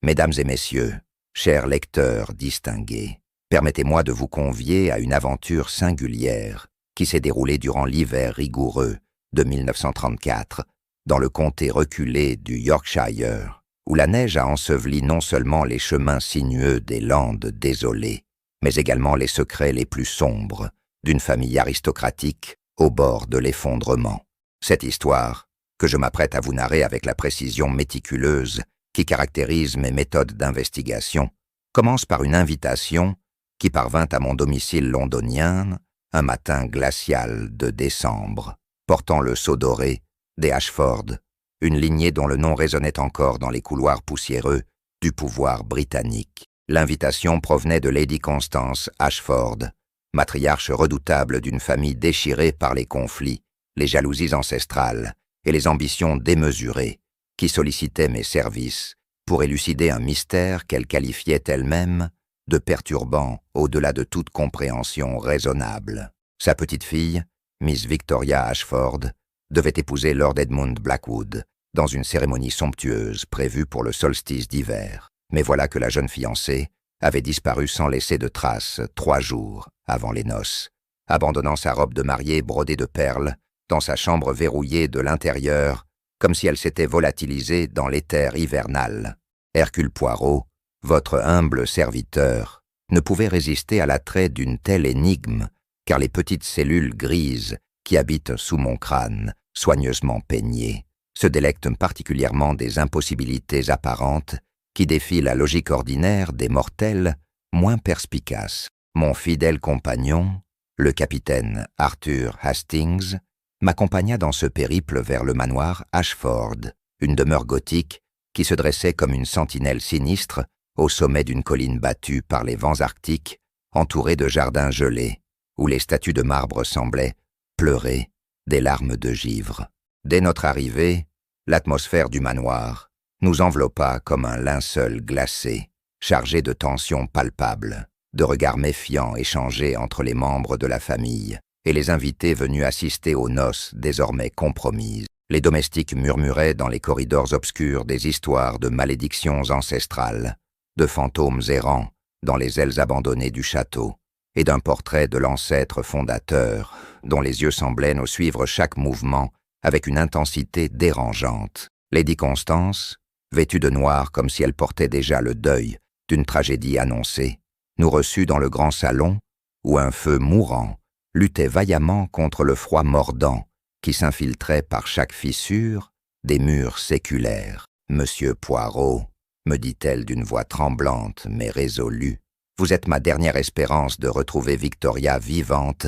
Mesdames et messieurs, chers lecteurs distingués, permettez-moi de vous convier à une aventure singulière qui s'est déroulée durant l'hiver rigoureux de 1934 dans le comté reculé du Yorkshire, où la neige a enseveli non seulement les chemins sinueux des landes désolées, mais également les secrets les plus sombres d'une famille aristocratique au bord de l'effondrement. Cette histoire, que je m'apprête à vous narrer avec la précision méticuleuse qui caractérise mes méthodes d'investigation, commence par une invitation qui parvint à mon domicile londonien un matin glacial de décembre, portant le sceau doré des Ashford, une lignée dont le nom résonnait encore dans les couloirs poussiéreux du pouvoir britannique. L'invitation provenait de Lady Constance Ashford, matriarche redoutable d'une famille déchirée par les conflits, les jalousies ancestrales et les ambitions démesurées, qui sollicitait mes services pour élucider un mystère qu'elle qualifiait elle-même de perturbant au-delà de toute compréhension raisonnable. Sa petite-fille, Miss Victoria Ashford, devait épouser Lord Edmund Blackwood dans une cérémonie somptueuse prévue pour le solstice d'hiver. Mais voilà que la jeune fiancée avait disparu sans laisser de traces 3 jours avant les noces, abandonnant sa robe de mariée brodée de perles dans sa chambre verrouillée de l'intérieur, comme si elle s'était volatilisée dans l'éther hivernal. Hercule Poirot, votre humble serviteur, ne pouvait résister à l'attrait d'une telle énigme, car les petites cellules grises qui habitent sous mon crâne, soigneusement peignées, se délectent particulièrement des impossibilités apparentes qui défient la logique ordinaire des mortels moins perspicaces. Mon fidèle compagnon, le capitaine Arthur Hastings, m'accompagna dans ce périple vers le manoir Ashford, une demeure gothique qui se dressait comme une sentinelle sinistre au sommet d'une colline battue par les vents arctiques, entourée de jardins gelés, où les statues de marbre semblaient pleurer des larmes de givre. Dès notre arrivée, l'atmosphère du manoir nous enveloppa comme un linceul glacé, chargé de tensions palpables, de regards méfiants échangés entre les membres de la famille et les invités venus assister aux noces désormais compromises. Les domestiques murmuraient dans les corridors obscurs des histoires de malédictions ancestrales, de fantômes errants dans les ailes abandonnées du château, et d'un portrait de l'ancêtre fondateur, dont les yeux semblaient nous suivre chaque mouvement avec une intensité dérangeante. Lady Constance, vêtue de noir comme si elle portait déjà le deuil d'une tragédie annoncée, nous reçut dans le grand salon où un feu mourant luttait vaillamment contre le froid mordant qui s'infiltrait par chaque fissure des murs séculaires. « Monsieur Poirot, me dit-elle d'une voix tremblante mais résolue, vous êtes ma dernière espérance de retrouver Victoria vivante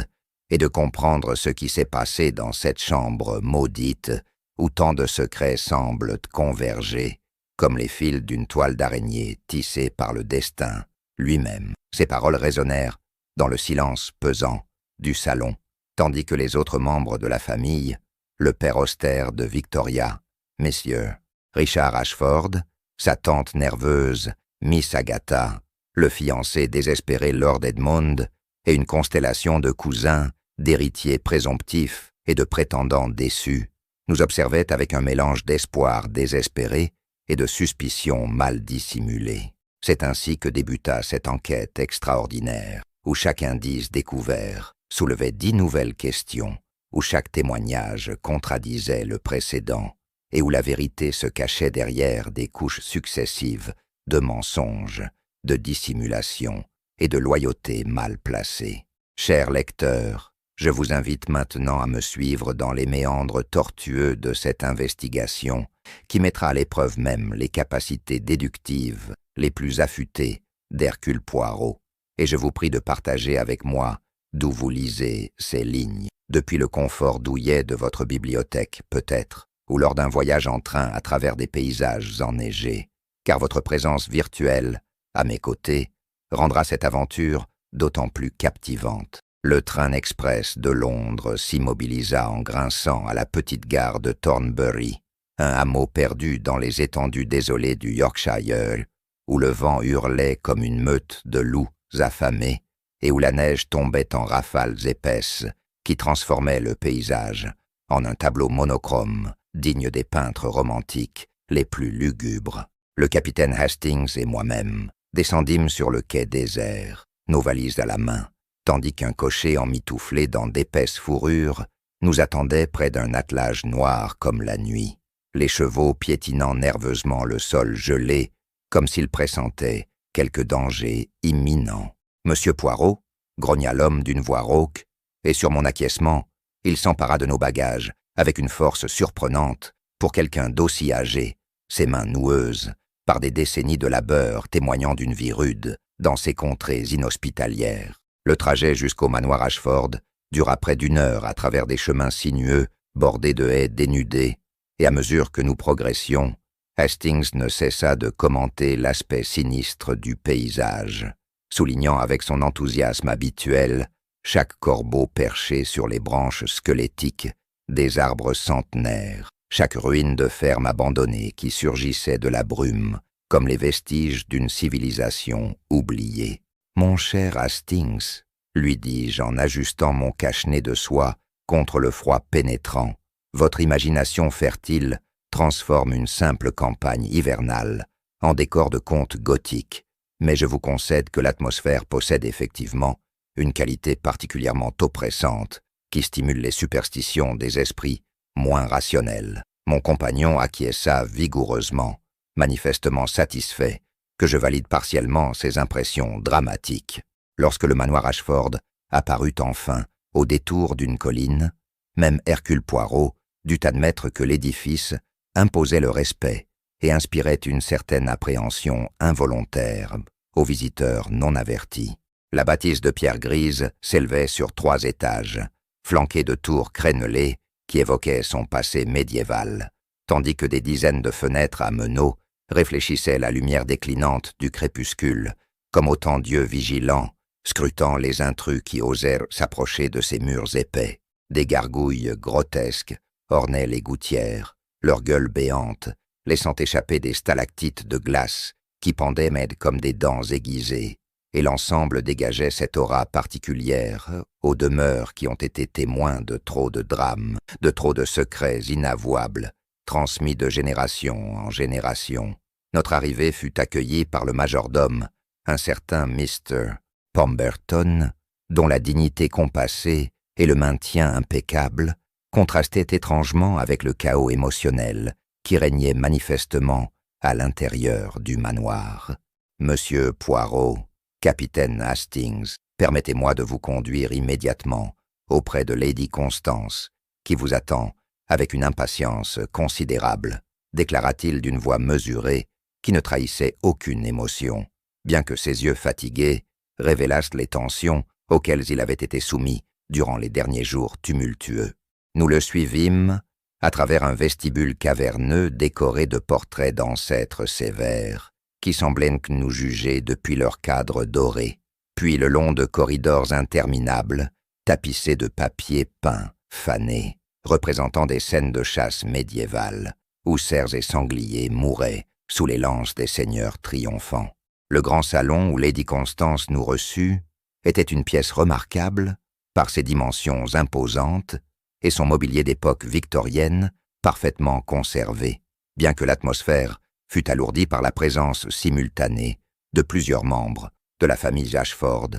et de comprendre ce qui s'est passé dans cette chambre maudite où tant de secrets semblent converger, comme les fils d'une toile d'araignée tissée par le destin lui-même. » Ces paroles résonnèrent dans le silence pesant du salon, tandis que les autres membres de la famille, le père austère de Victoria, messieurs Richard Ashford, sa tante nerveuse, Miss Agatha, le fiancé désespéré Lord Edmund, et une constellation de cousins, d'héritiers présomptifs et de prétendants déçus, nous observaient avec un mélange d'espoir désespéré et de suspicion mal dissimulée. C'est ainsi que débuta cette enquête extraordinaire, où chaque indice découvert soulevait 10 nouvelles questions, où chaque témoignage contradisait le précédent, et où la vérité se cachait derrière des couches successives de mensonges, de dissimulation et de loyauté mal placée. Chers lecteurs, je vous invite maintenant à me suivre dans les méandres tortueux de cette investigation qui mettra à l'épreuve même les capacités déductives les plus affûtées d'Hercule Poirot, et je vous prie de partager avec moi d'où vous lisez ces lignes, depuis le confort douillet de votre bibliothèque peut-être, ou lors d'un voyage en train à travers des paysages enneigés, car votre présence virtuelle, à mes côtés, rendra cette aventure d'autant plus captivante. Le train express de Londres s'immobilisa en grinçant à la petite gare de Thornbury, un hameau perdu dans les étendues désolées du Yorkshire, où le vent hurlait comme une meute de loups affamés et où la neige tombait en rafales épaisses qui transformaient le paysage en un tableau monochrome digne des peintres romantiques les plus lugubres. Le capitaine Hastings et moi-même descendîmes sur le quai désert, nos valises à la main, tandis qu'un cocher emmitouflé dans d'épaisses fourrures nous attendait près d'un attelage noir comme la nuit, les chevaux piétinant nerveusement le sol gelé, comme s'ils pressentaient quelque danger imminent. « Monsieur Poirot » grogna l'homme d'une voix rauque, et sur mon acquiescement, il s'empara de nos bagages avec une force surprenante pour quelqu'un d'aussi âgé, ses mains noueuses, par des décennies de labeur témoignant d'une vie rude dans ces contrées inhospitalières. Le trajet jusqu'au manoir Ashford dura près d'1 heure à travers des chemins sinueux, bordés de haies dénudées, et à mesure que nous progressions, Hastings ne cessa de commenter l'aspect sinistre du paysage, soulignant avec son enthousiasme habituel chaque corbeau perché sur les branches squelettiques des arbres centenaires, chaque ruine de ferme abandonnée qui surgissait de la brume comme les vestiges d'une civilisation oubliée. « Mon cher Hastings, » lui dis-je en ajustant mon cache-nez de soie contre le froid pénétrant, « votre imagination fertile transforme une simple campagne hivernale en décor de conte gothique, mais je vous concède que l'atmosphère possède effectivement une qualité particulièrement oppressante qui stimule les superstitions des esprits moins rationnels. » Mon compagnon acquiesça vigoureusement, manifestement satisfait que je valide partiellement ces impressions dramatiques. Lorsque le manoir Ashford apparut enfin au détour d'une colline, même Hercule Poirot dut admettre que l'édifice imposait le respect et inspirait une certaine appréhension involontaire aux visiteurs non avertis. La bâtisse de pierre grise s'élevait sur 3 étages, flanquée de tours crénelées qui évoquaient son passé médiéval, tandis que des dizaines de fenêtres à meneaux réfléchissaient la lumière déclinante du crépuscule, comme autant d'yeux vigilants, scrutant les intrus qui osèrent s'approcher de ces murs épais. Des gargouilles grotesques ornaient les gouttières, leurs gueules béantes, laissant échapper des stalactites de glace qui pendaient comme des dents aiguisées, et l'ensemble dégageait cette aura particulière aux demeures qui ont été témoins de trop de drames, de trop de secrets inavouables, transmis de génération en génération. Notre arrivée fut accueillie par le majordome, un certain Mr. Pemberton, dont la dignité compassée et le maintien impeccable contrastaient étrangement avec le chaos émotionnel qui régnait manifestement à l'intérieur du manoir. « Monsieur Poirot, capitaine Hastings, permettez-moi de vous conduire immédiatement auprès de Lady Constance, qui vous attend avec une impatience considérable, » déclara-t-il d'une voix mesurée qui ne trahissait aucune émotion, bien que ses yeux fatigués révélassent les tensions auxquelles il avait été soumis durant les derniers jours tumultueux. Nous le suivîmes à travers un vestibule caverneux décoré de portraits d'ancêtres sévères, qui semblaient nous juger depuis leur cadre doré, puis le long de corridors interminables, tapissés de papier peint, fané, représentant des scènes de chasse médiévales, où cerfs et sangliers mouraient sous les lances des seigneurs triomphants. Le grand salon où Lady Constance nous reçut était une pièce remarquable par ses dimensions imposantes et son mobilier d'époque victorienne parfaitement conservé, bien que l'atmosphère fut alourdie par la présence simultanée de plusieurs membres de la famille Ashford,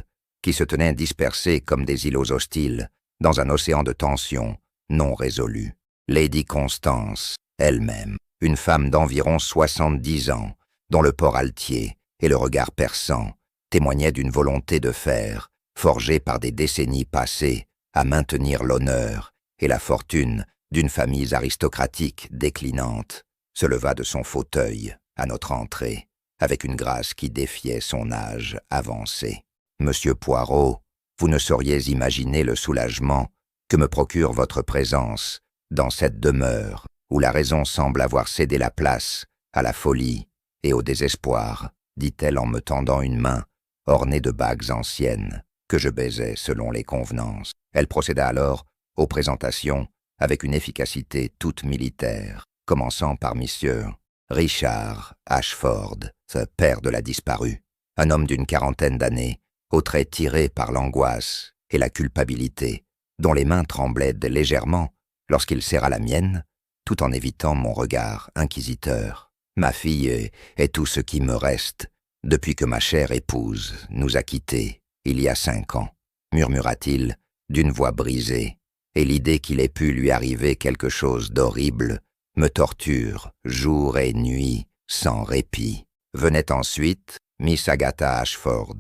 qui se tenaient dispersés comme des îlots hostiles dans un océan de tensions non résolues. Lady Constance, elle-même, une femme d'environ 70 ans, dont le port altier et le regard perçant témoignaient d'une volonté de fer, forgée par des décennies passées à maintenir l'honneur et la fortune d'une famille aristocratique déclinante, se leva de son fauteuil à notre entrée, avec une grâce qui défiait son âge avancé. « Monsieur Poirot, vous ne sauriez imaginer le soulagement que me procure votre présence dans cette demeure où la raison semble avoir cédé la place à la folie et au désespoir, » dit-elle en me tendant une main ornée de bagues anciennes que je baisais selon les convenances. Elle procéda alors aux présentations avec une efficacité toute militaire, commençant par Monsieur Richard Ashford, ce père de la disparue, un homme d'une 40aine d'années, aux traits tirés par l'angoisse et la culpabilité, dont les mains tremblaient légèrement lorsqu'il serra la mienne, tout en évitant mon regard inquisiteur. Ma fille est tout ce qui me reste, depuis que ma chère épouse nous a quittés, il y a 5 ans, murmura-t-il, d'une voix brisée, et l'idée qu'il ait pu lui arriver quelque chose d'horrible me torture jour et nuit, sans répit. Venait ensuite Miss Agatha Ashford,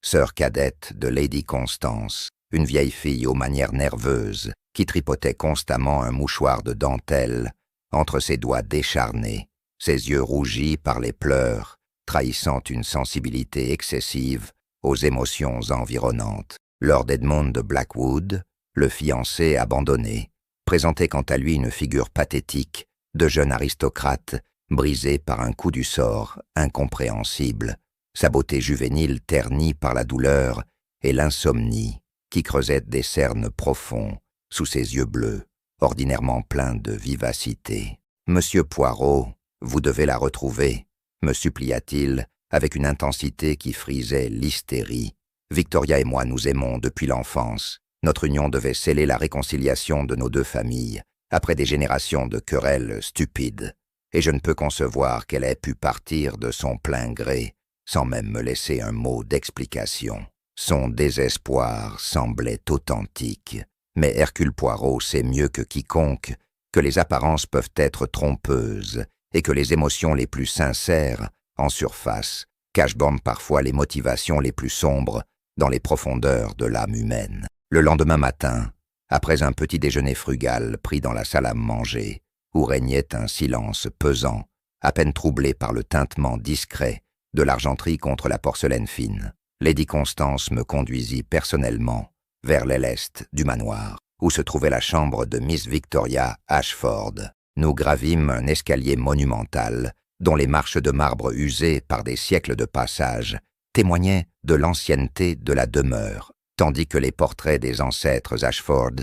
sœur cadette de Lady Constance, une vieille fille aux manières nerveuses qui tripotait constamment un mouchoir de dentelle entre ses doigts décharnés, ses yeux rougis par les pleurs, trahissant une sensibilité excessive aux émotions environnantes. Lord Edmond de Blackwood, le fiancé abandonné, présentait quant à lui une figure pathétique de jeune aristocrate brisé par un coup du sort incompréhensible, sa beauté juvénile ternie par la douleur et l'insomnie qui creusait des cernes profonds sous ses yeux bleus, ordinairement pleins de vivacité. « Monsieur Poirot, vous devez la retrouver », me supplia-t-il avec une intensité qui frisait l'hystérie. « Victoria et moi nous aimons depuis l'enfance. Notre union devait sceller la réconciliation de nos 2 familles, après des générations de querelles stupides. Et je ne peux concevoir qu'elle ait pu partir de son plein gré, sans même me laisser un mot d'explication. » Son désespoir semblait authentique, mais Hercule Poirot sait mieux que quiconque que les apparences peuvent être trompeuses et que les émotions les plus sincères, en surface, cachent parfois les motivations les plus sombres dans les profondeurs de l'âme humaine. Le lendemain matin, après un petit déjeuner frugal pris dans la salle à manger, où régnait un silence pesant, à peine troublé par le tintement discret de l'argenterie contre la porcelaine fine, Lady Constance me conduisit personnellement vers l'aile est du manoir, où se trouvait la chambre de Miss Victoria Ashford. Nous gravîmes un escalier monumental, dont les marches de marbre usées par des siècles de passage témoignaient de l'ancienneté de la demeure, tandis que les portraits des ancêtres Ashford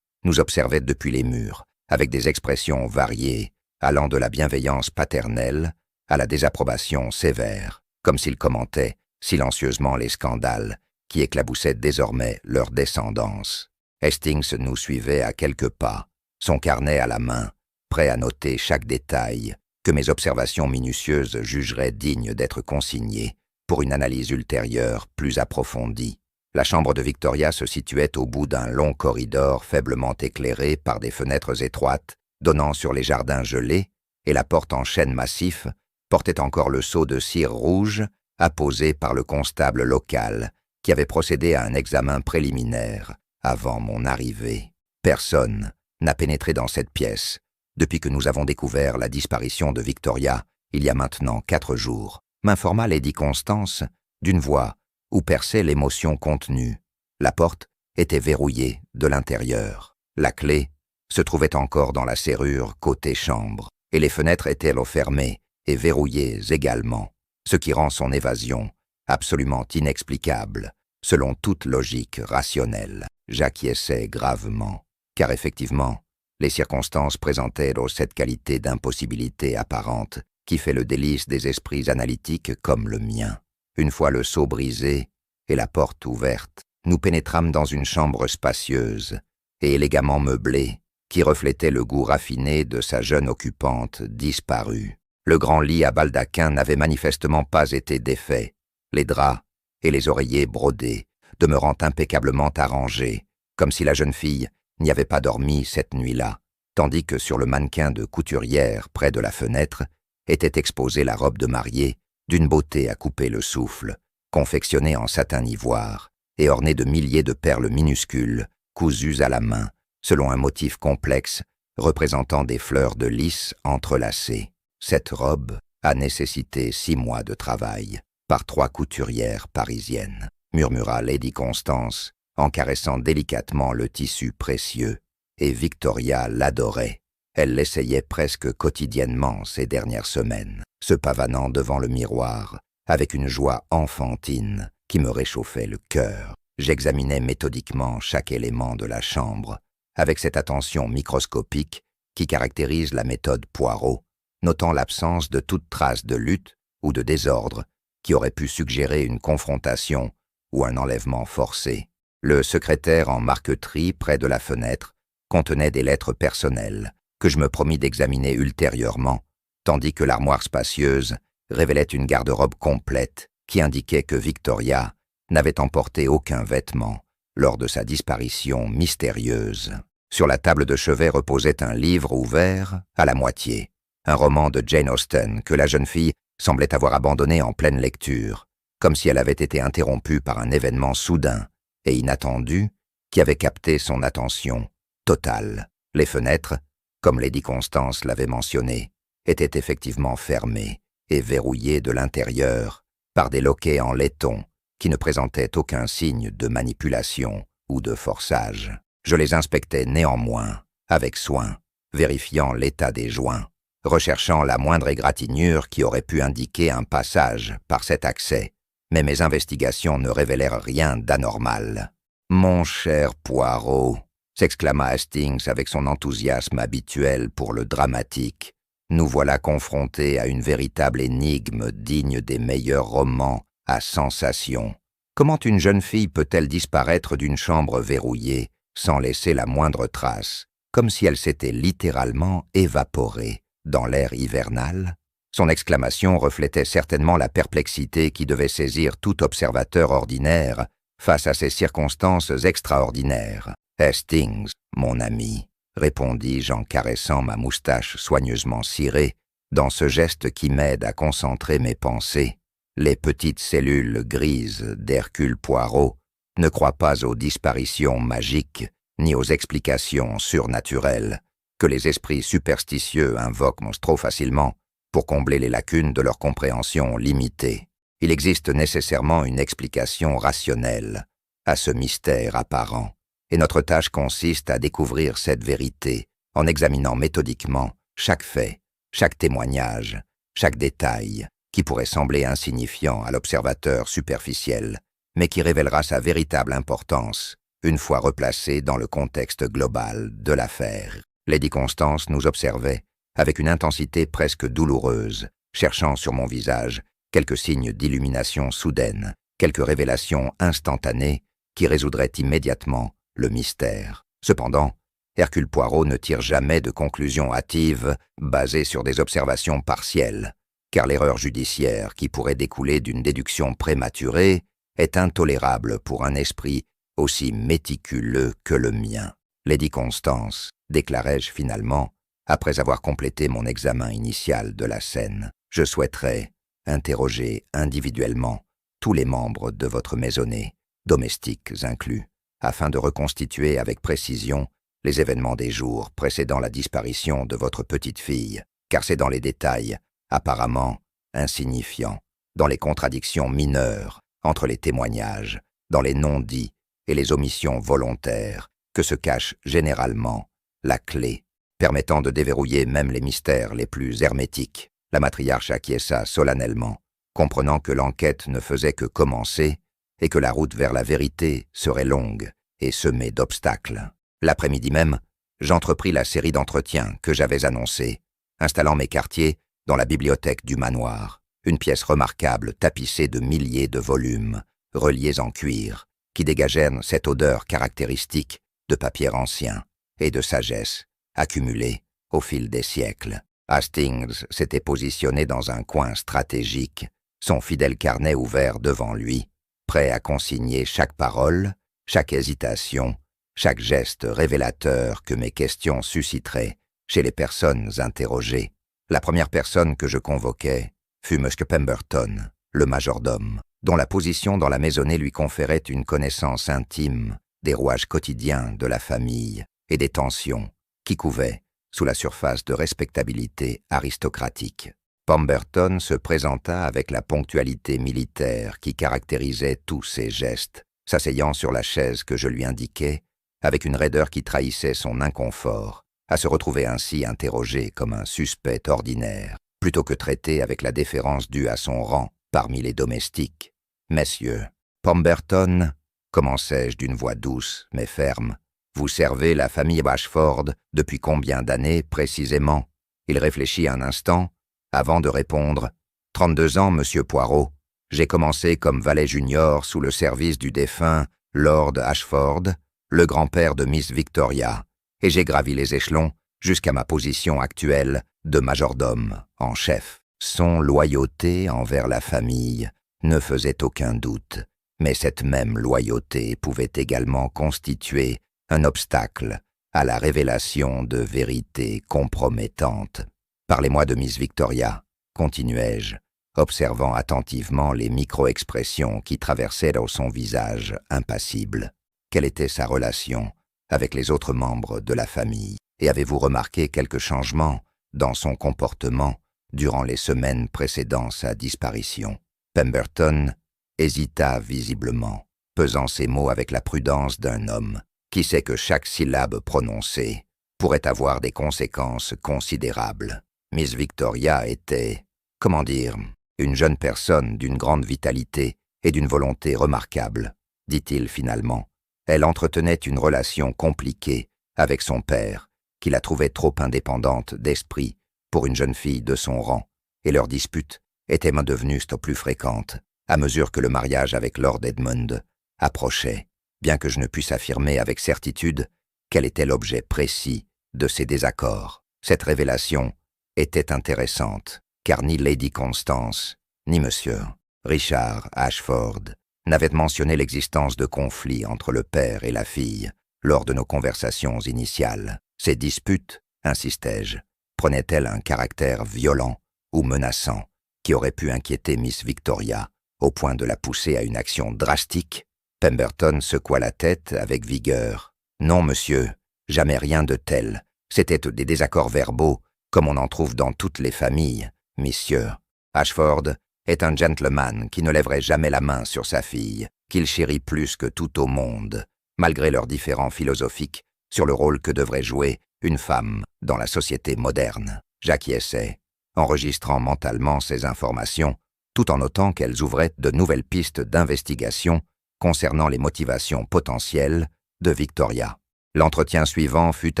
nous observaient depuis les murs, avec des expressions variées, allant de la bienveillance paternelle à la désapprobation sévère, comme s'ils commentaient silencieusement les scandales qui éclaboussaient désormais leur descendance. Hastings nous suivait à quelques pas, son carnet à la main, prêt à noter chaque détail que mes observations minutieuses jugeraient dignes d'être consignées pour une analyse ultérieure plus approfondie. La chambre de Victoria se situait au bout d'un long corridor faiblement éclairé par des fenêtres étroites donnant sur les jardins gelés, et la porte en chêne massif portait encore le sceau de cire rouge apposé par le constable local qui avait procédé à un examen préliminaire avant mon arrivée. Personne n'a pénétré dans cette pièce depuis que nous avons découvert la disparition de Victoria il y a maintenant 4 jours, m'informa Lady Constance d'une voix où perçait l'émotion contenue. La porte était verrouillée de l'intérieur. La clé se trouvait encore dans la serrure côté chambre, et les fenêtres étaient fermées et verrouillées également, ce qui rend son évasion absolument inexplicable, selon toute logique rationnelle. J'acquiesçai gravement, car effectivement, les circonstances présentaient cette qualité d'impossibilité apparente qui fait le délice des esprits analytiques comme le mien. Une fois le sceau brisé et la porte ouverte, nous pénétrâmes dans une chambre spacieuse et élégamment meublée qui reflétait le goût raffiné de sa jeune occupante disparue. Le grand lit à baldaquin n'avait manifestement pas été défait, les draps et les oreillers brodés demeurant impeccablement arrangés, comme si la jeune fille n'y avait pas dormi cette nuit-là, tandis que sur le mannequin de couturière près de la fenêtre était exposée la robe de mariée d'une beauté à couper le souffle, confectionnée en satin ivoire et ornée de milliers de perles minuscules cousues à la main, selon un motif complexe représentant des fleurs de lys entrelacées. Cette robe a nécessité 6 mois de travail par 3 couturières parisiennes, murmura Lady Constance en caressant délicatement le tissu précieux, et Victoria l'adorait. Elle l'essayait presque quotidiennement ces dernières semaines, se pavanant devant le miroir avec une joie enfantine qui me réchauffait le cœur. J'examinais méthodiquement chaque élément de la chambre, avec cette attention microscopique qui caractérise la méthode Poirot, notant l'absence de toute trace de lutte ou de désordre qui aurait pu suggérer une confrontation ou un enlèvement forcé. Le secrétaire en marqueterie près de la fenêtre contenait des lettres personnelles que je me promis d'examiner ultérieurement tandis que l'armoire spacieuse révélait une garde-robe complète qui indiquait que Victoria n'avait emporté aucun vêtement lors de sa disparition mystérieuse. Sur la table de chevet reposait un livre ouvert à la moitié, un roman de Jane Austen que la jeune fille semblait avoir abandonné en pleine lecture, comme si elle avait été interrompue par un événement soudain et inattendu qui avait capté son attention totale. Les fenêtres, comme Lady Constance l'avait mentionné, étaient effectivement fermées et verrouillées de l'intérieur par des loquets en laiton qui ne présentaient aucun signe de manipulation ou de forçage. Je les inspectais néanmoins, avec soin, vérifiant l'état des joints, recherchant la moindre égratignure qui aurait pu indiquer un passage par cet accès, mais mes investigations ne révélèrent rien d'anormal. « Mon cher Poirot !» s'exclama Hastings avec son enthousiasme habituel pour le dramatique. « Nous voilà confrontés à une véritable énigme digne des meilleurs romans à sensation. Comment une jeune fille peut-elle disparaître d'une chambre verrouillée sans laisser la moindre trace, comme si elle s'était littéralement évaporée dans l'air hivernal ?» Son exclamation reflétait certainement la perplexité qui devait saisir tout observateur ordinaire face à ces circonstances extraordinaires. « Hastings, mon ami, » répondis-je en caressant ma moustache soigneusement cirée, dans ce geste qui m'aide à concentrer mes pensées. Les petites cellules grises d'Hercule Poirot ne croient pas aux disparitions magiques ni aux explications surnaturelles que les esprits superstitieux invoquent trop facilement pour combler les lacunes de leur compréhension limitée. Il existe nécessairement une explication rationnelle à ce mystère apparent, et notre tâche consiste à découvrir cette vérité en examinant méthodiquement chaque fait, chaque témoignage, chaque détail qui pourrait sembler insignifiant à l'observateur superficiel, mais qui révélera sa véritable importance une fois replacé dans le contexte global de l'affaire. Lady Constance nous observait avec une intensité presque douloureuse, cherchant sur mon visage quelques signes d'illumination soudaine, quelques révélations instantanées qui résoudraient immédiatement le mystère. Cependant, Hercule Poirot ne tire jamais de conclusions hâtives basées sur des observations partielles, car l'erreur judiciaire qui pourrait découler d'une déduction prématurée est intolérable pour un esprit aussi méticuleux que le mien. Lady Constance, déclarai-je finalement, après avoir complété mon examen initial de la scène, je souhaiterais interroger individuellement tous les membres de votre maisonnée, domestiques inclus, afin de reconstituer avec précision les événements des jours précédant la disparition de votre petite-fille, car c'est dans les détails, apparemment insignifiants, dans les contradictions mineures entre les témoignages, dans les non-dits et les omissions volontaires, que se cache généralement la clé permettant de déverrouiller même les mystères les plus hermétiques. La matriarche acquiesça solennellement, comprenant que l'enquête ne faisait que commencer et que la route vers la vérité serait longue et semée d'obstacles. L'après-midi même, j'entrepris la série d'entretiens que j'avais annoncés, installant mes quartiers dans la bibliothèque du manoir, une pièce remarquable tapissée de milliers de volumes, reliés en cuir, qui dégagèrent cette odeur caractéristique de papier ancien et de sagesse accumulée au fil des siècles. Hastings s'était positionné dans un coin stratégique, son fidèle carnet ouvert devant lui, prêt à consigner chaque parole, chaque hésitation, chaque geste révélateur que mes questions susciteraient chez les personnes interrogées. La première personne que je convoquai fut M. Pemberton, le majordome, dont la position dans la maisonnée lui conférait une connaissance intime des rouages quotidiens de la famille et des tensions qui couvaient sous la surface de respectabilité aristocratique. Pemberton se présenta avec la ponctualité militaire qui caractérisait tous ses gestes, s'asseyant sur la chaise que je lui indiquais, avec une raideur qui trahissait son inconfort, à se retrouver ainsi interrogé comme un suspect ordinaire, plutôt que traité avec la déférence due à son rang parmi les domestiques. « Messieurs, Pemberton, commençai-je d'une voix douce mais ferme, vous servez la famille Ashford depuis combien d'années précisément ?» Il réfléchit un instant, avant de répondre « 32 ans, monsieur Poirot. J'ai commencé comme valet junior sous le service du défunt Lord Ashford, le grand-père de Miss Victoria, et j'ai gravi les échelons jusqu'à ma position actuelle de majordome en chef. Son loyauté envers la famille ne faisait aucun doute, mais cette même loyauté pouvait également constituer un obstacle à la révélation de vérités compromettantes. « Parlez-moi de Miss Victoria », continuai-je, observant attentivement les micro-expressions qui traversaient dans son visage impassible. Quelle était sa relation avec les autres membres de la famille? Et avez-vous remarqué quelques changements dans son comportement durant les semaines précédant sa disparition? Pemberton hésita visiblement, pesant ses mots avec la prudence d'un homme qui sait que chaque syllabe prononcée pourrait avoir des conséquences considérables. Miss Victoria était, comment dire, une jeune personne d'une grande vitalité et d'une volonté remarquable, dit-il finalement. Elle entretenait une relation compliquée avec son père, qui la trouvait trop indépendante d'esprit pour une jeune fille de son rang, et leurs disputes étaient devenues plus fréquentes à mesure que le mariage avec Lord Edmund approchait, bien que je ne puisse affirmer avec certitude quel était l'objet précis de ces désaccords. Cette révélation était intéressante, car ni Lady Constance, ni Monsieur Richard Ashford n'avaient mentionné l'existence de conflits entre le père et la fille lors de nos conversations initiales. Ces disputes, insistai-je, prenaient-elles un caractère violent ou menaçant qui aurait pu inquiéter Miss Victoria au point de la pousser à une action drastique? Pemberton secoua la tête avec vigueur. « Non, monsieur, jamais rien de tel. C'étaient des désaccords verbaux, comme on en trouve dans toutes les familles. Monsieur Ashford est un gentleman qui ne lèverait jamais la main sur sa fille, qu'il chérit plus que tout au monde, malgré leurs différends philosophiques sur le rôle que devrait jouer une femme dans la société moderne. » J'acquiesçai, enregistrant mentalement ces informations, tout en notant qu'elles ouvraient de nouvelles pistes d'investigation concernant les motivations potentielles de Victoria. L'entretien suivant fut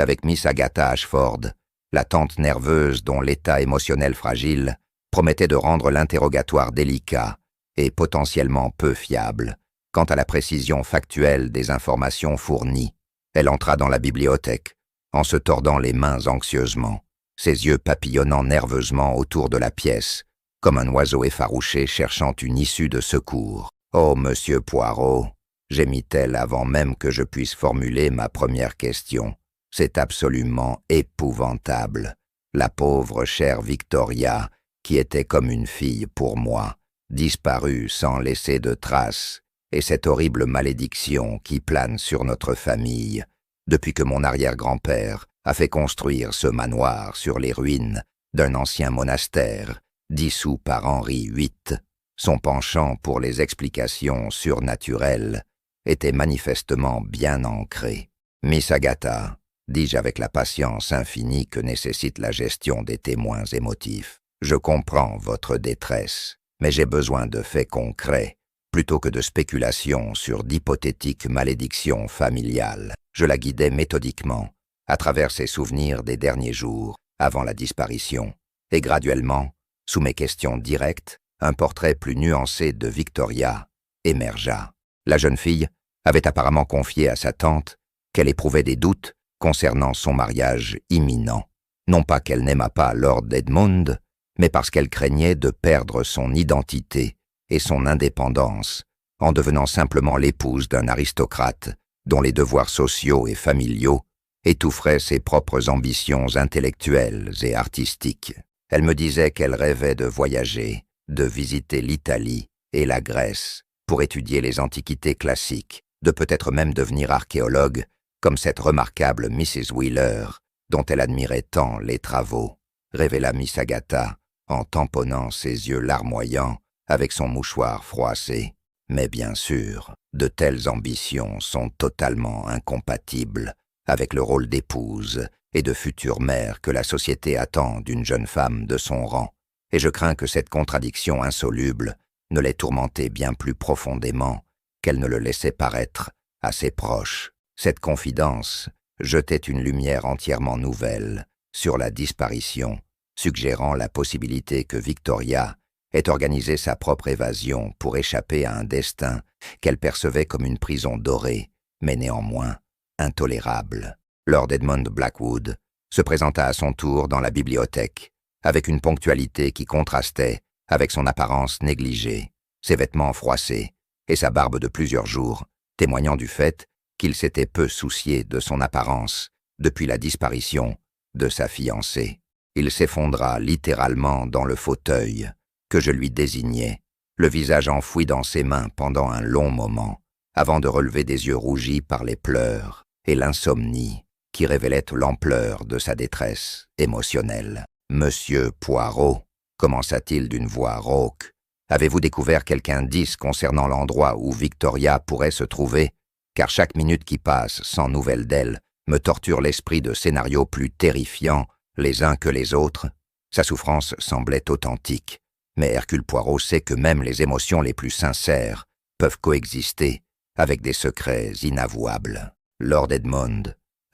avec Miss Agatha Ashford, la tante nerveuse dont l'état émotionnel fragile promettait de rendre l'interrogatoire délicat et potentiellement peu fiable quant à la précision factuelle des informations fournies. Elle entra dans la bibliothèque, en se tordant les mains anxieusement, ses yeux papillonnant nerveusement autour de la pièce, comme un oiseau effarouché cherchant une issue de secours. « Oh, monsieur Poirot !» gémit-elle avant même que je puisse formuler ma première question. « C'est absolument épouvantable. La pauvre chère Victoria, qui était comme une fille pour moi, disparue sans laisser de traces, et cette horrible malédiction qui plane sur notre famille, depuis que mon arrière-grand-père a fait construire ce manoir sur les ruines d'un ancien monastère, dissous par Henri VIII. Son penchant pour les explications surnaturelles était manifestement bien ancré. « Miss Agatha, dis-je avec la patience infinie que nécessite la gestion des témoins émotifs, je comprends votre détresse, mais j'ai besoin de faits concrets, plutôt que de spéculations sur d'hypothétiques malédictions familiales. » Je la guidais méthodiquement, à travers ses souvenirs des derniers jours, avant la disparition, et graduellement, sous mes questions directes, un portrait plus nuancé de Victoria émergea. La jeune fille avait apparemment confié à sa tante qu'elle éprouvait des doutes concernant son mariage imminent. Non pas qu'elle n'aimât pas Lord Edmund, mais parce qu'elle craignait de perdre son identité et son indépendance en devenant simplement l'épouse d'un aristocrate dont les devoirs sociaux et familiaux étoufferaient ses propres ambitions intellectuelles et artistiques. Elle me disait qu'elle rêvait de voyager, de visiter l'Italie et la Grèce pour étudier les antiquités classiques, de peut-être même devenir archéologue comme cette remarquable Mrs. Wheeler dont elle admirait tant les travaux, révéla Miss Agatha en tamponnant ses yeux larmoyants avec son mouchoir froissé. Mais bien sûr, de telles ambitions sont totalement incompatibles avec le rôle d'épouse et de future mère que la société attend d'une jeune femme de son rang, et je crains que cette contradiction insoluble ne l'ait tourmentée bien plus profondément qu'elle ne le laissait paraître à ses proches. Cette confidence jetait une lumière entièrement nouvelle sur la disparition, suggérant la possibilité que Victoria ait organisé sa propre évasion pour échapper à un destin qu'elle percevait comme une prison dorée, mais néanmoins intolérable. Lord Edmund Blackwood se présenta à son tour dans la bibliothèque, avec une ponctualité qui contrastait avec son apparence négligée, ses vêtements froissés et sa barbe de plusieurs jours, témoignant du fait qu'il s'était peu soucié de son apparence depuis la disparition de sa fiancée. Il s'effondra littéralement dans le fauteuil que je lui désignais, le visage enfoui dans ses mains pendant un long moment, avant de relever des yeux rougis par les pleurs et l'insomnie qui révélaient l'ampleur de sa détresse émotionnelle. « Monsieur Poirot », commença-t-il d'une voix rauque, « avez-vous découvert quelque indice concernant l'endroit où Victoria pourrait se trouver? Car chaque minute qui passe sans nouvelles d'elle me torture l'esprit de scénarios plus terrifiants les uns que les autres. » Sa souffrance semblait authentique, mais Hercule Poirot sait que même les émotions les plus sincères peuvent coexister avec des secrets inavouables. « Lord Edmond »,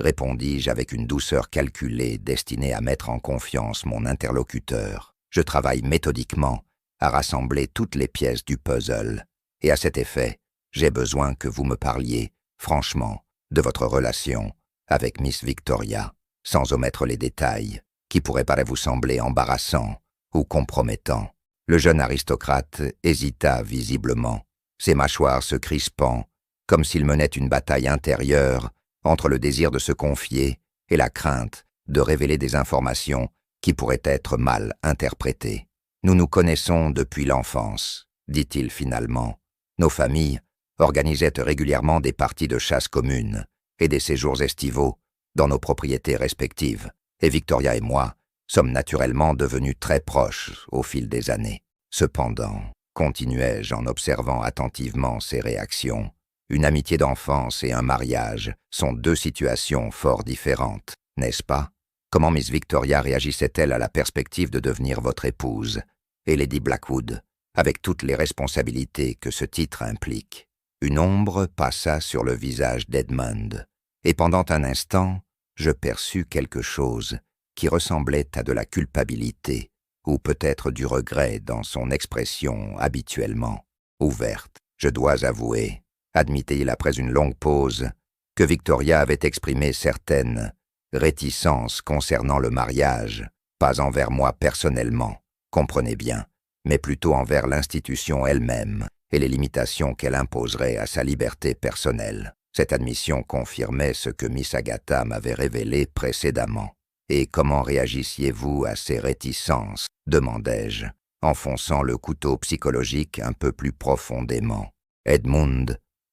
répondis-je avec une douceur calculée destinée à mettre en confiance mon interlocuteur, « je travaille méthodiquement à rassembler toutes les pièces du puzzle, et à cet effet, j'ai besoin que vous me parliez, franchement, de votre relation avec Miss Victoria, sans omettre les détails, qui pourraient vous sembler embarrassants ou compromettants. » Le jeune aristocrate hésita visiblement, ses mâchoires se crispant, comme s'il menait une bataille intérieure entre le désir de se confier et la crainte de révéler des informations qui pourraient être mal interprétées. « Nous nous connaissons depuis l'enfance, » dit-il finalement. « Nos familles organisaient régulièrement des parties de chasse communes et des séjours estivaux dans nos propriétés respectives, et Victoria et moi sommes naturellement devenus très proches au fil des années. Cependant, continuai-je en observant attentivement ses réactions, une amitié d'enfance et un mariage sont deux situations fort différentes, n'est-ce pas? Comment Miss Victoria réagissait-elle à la perspective de devenir votre épouse, et Lady Blackwood, avec toutes les responsabilités que ce titre implique? » Une ombre passa sur le visage d'Edmond, et pendant un instant, je perçus quelque chose qui ressemblait à de la culpabilité, ou peut-être du regret dans son expression habituellement ouverte. « Je dois avouer, » admit-il après une longue pause, « que Victoria avait exprimé certaines réticences concernant le mariage, pas envers moi personnellement, comprenez bien, mais plutôt envers l'institution elle-même et les limitations qu'elle imposerait à sa liberté personnelle. » Cette admission confirmait ce que Miss Agatha m'avait révélé précédemment. « Et comment réagissiez-vous à ces réticences ?» demandai-je, enfonçant le couteau psychologique un peu plus profondément. Edmond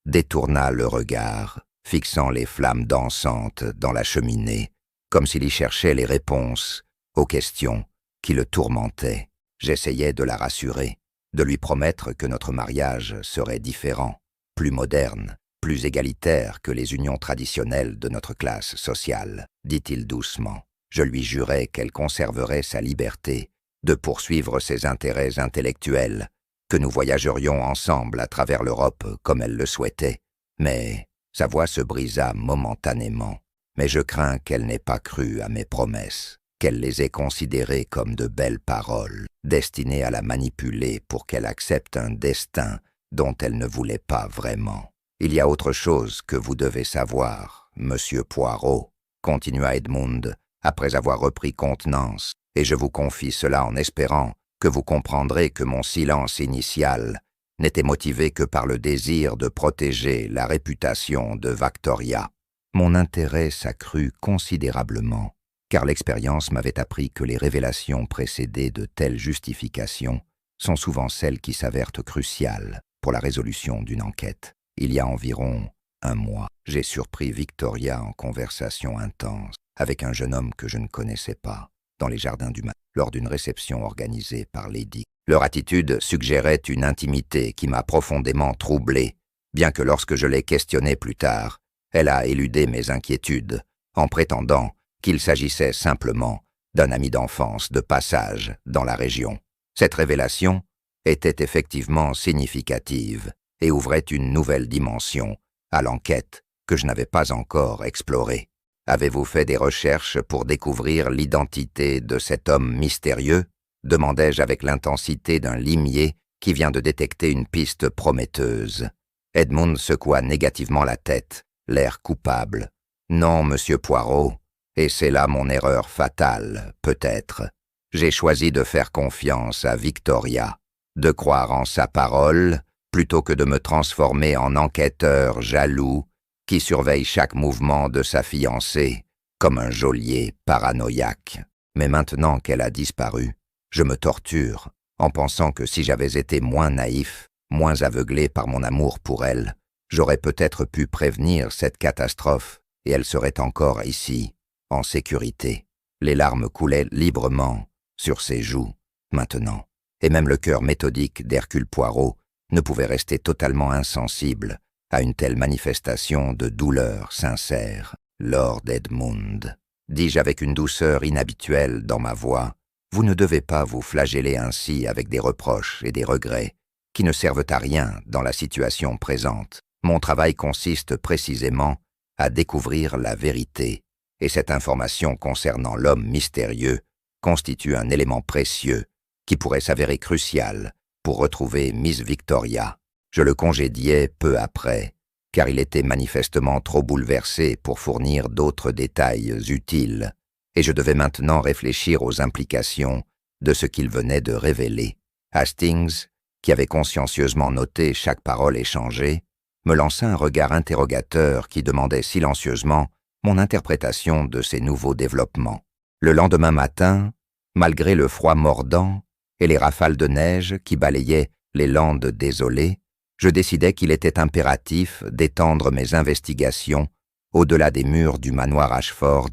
détourna le regard, fixant les flammes dansantes dans la cheminée, comme s'il y cherchait les réponses aux questions qui le tourmentaient. J'essayais de la rassurer, de lui promettre que notre mariage serait différent, plus moderne, plus égalitaire que les unions traditionnelles de notre classe sociale, dit-il doucement. Je lui jurai qu'elle conserverait sa liberté de poursuivre ses intérêts intellectuels, que nous voyagerions ensemble à travers l'Europe comme elle le souhaitait. Mais sa voix se brisa momentanément. Mais je crains qu'elle n'ait pas cru à mes promesses, qu'elle les ait considérées comme de belles paroles, destinées à la manipuler pour qu'elle accepte un destin dont elle ne voulait pas vraiment. « Il y a autre chose que vous devez savoir, Monsieur Poirot, » continua Edmond, après avoir repris contenance, et je vous confie cela en espérant que vous comprendrez que mon silence initial n'était motivé que par le désir de protéger la réputation de Victoria. Mon intérêt s'accrut considérablement, car l'expérience m'avait appris que les révélations précédées de telles justifications sont souvent celles qui s'avèrent cruciales pour la résolution d'une enquête. Il y a environ un mois, j'ai surpris Victoria en conversation intense avec un jeune homme que je ne connaissais pas, dans les jardins du matin, lors d'une réception organisée par Lady. Leur attitude suggérait une intimité qui m'a profondément troublé, bien que lorsque je l'ai questionnée plus tard, elle a éludé mes inquiétudes, en prétendant qu'il s'agissait simplement d'un ami d'enfance de passage dans la région. Cette révélation était effectivement significative et ouvrait une nouvelle dimension à l'enquête que je n'avais pas encore explorée. Avez-vous fait des recherches pour découvrir l'identité de cet homme mystérieux ? Demandai-je avec l'intensité d'un limier qui vient de détecter une piste prometteuse. Edmond secoua négativement la tête, l'air coupable. « Non, Monsieur Poirot, et c'est là mon erreur fatale, peut-être. J'ai choisi de faire confiance à Victoria, de croire en sa parole, plutôt que de me transformer en enquêteur jaloux qui surveille chaque mouvement de sa fiancée comme un geôlier paranoïaque. Mais maintenant qu'elle a disparu, je me torture en pensant que si j'avais été moins naïf, moins aveuglé par mon amour pour elle, j'aurais peut-être pu prévenir cette catastrophe et elle serait encore ici, en sécurité. Les larmes coulaient librement sur ses joues, maintenant, et même le cœur méthodique d'Hercule Poirot ne pouvait rester totalement insensible à une telle manifestation de douleur sincère. Lord Edmund, dis-je avec une douceur inhabituelle dans ma voix, vous ne devez pas vous flageller ainsi avec des reproches et des regrets qui ne servent à rien dans la situation présente. Mon travail consiste précisément à découvrir la vérité, et cette information concernant l'homme mystérieux constitue un élément précieux qui pourrait s'avérer crucial pour retrouver Miss Victoria. Je le congédiai peu après, car il était manifestement trop bouleversé pour fournir d'autres détails utiles, et je devais maintenant réfléchir aux implications de ce qu'il venait de révéler. Hastings, qui avait consciencieusement noté chaque parole échangée, me lança un regard interrogateur qui demandait silencieusement mon interprétation de ces nouveaux développements. Le lendemain matin, malgré le froid mordant et les rafales de neige qui balayaient les landes désolées, je décidai qu'il était impératif d'étendre mes investigations au-delà des murs du manoir Ashford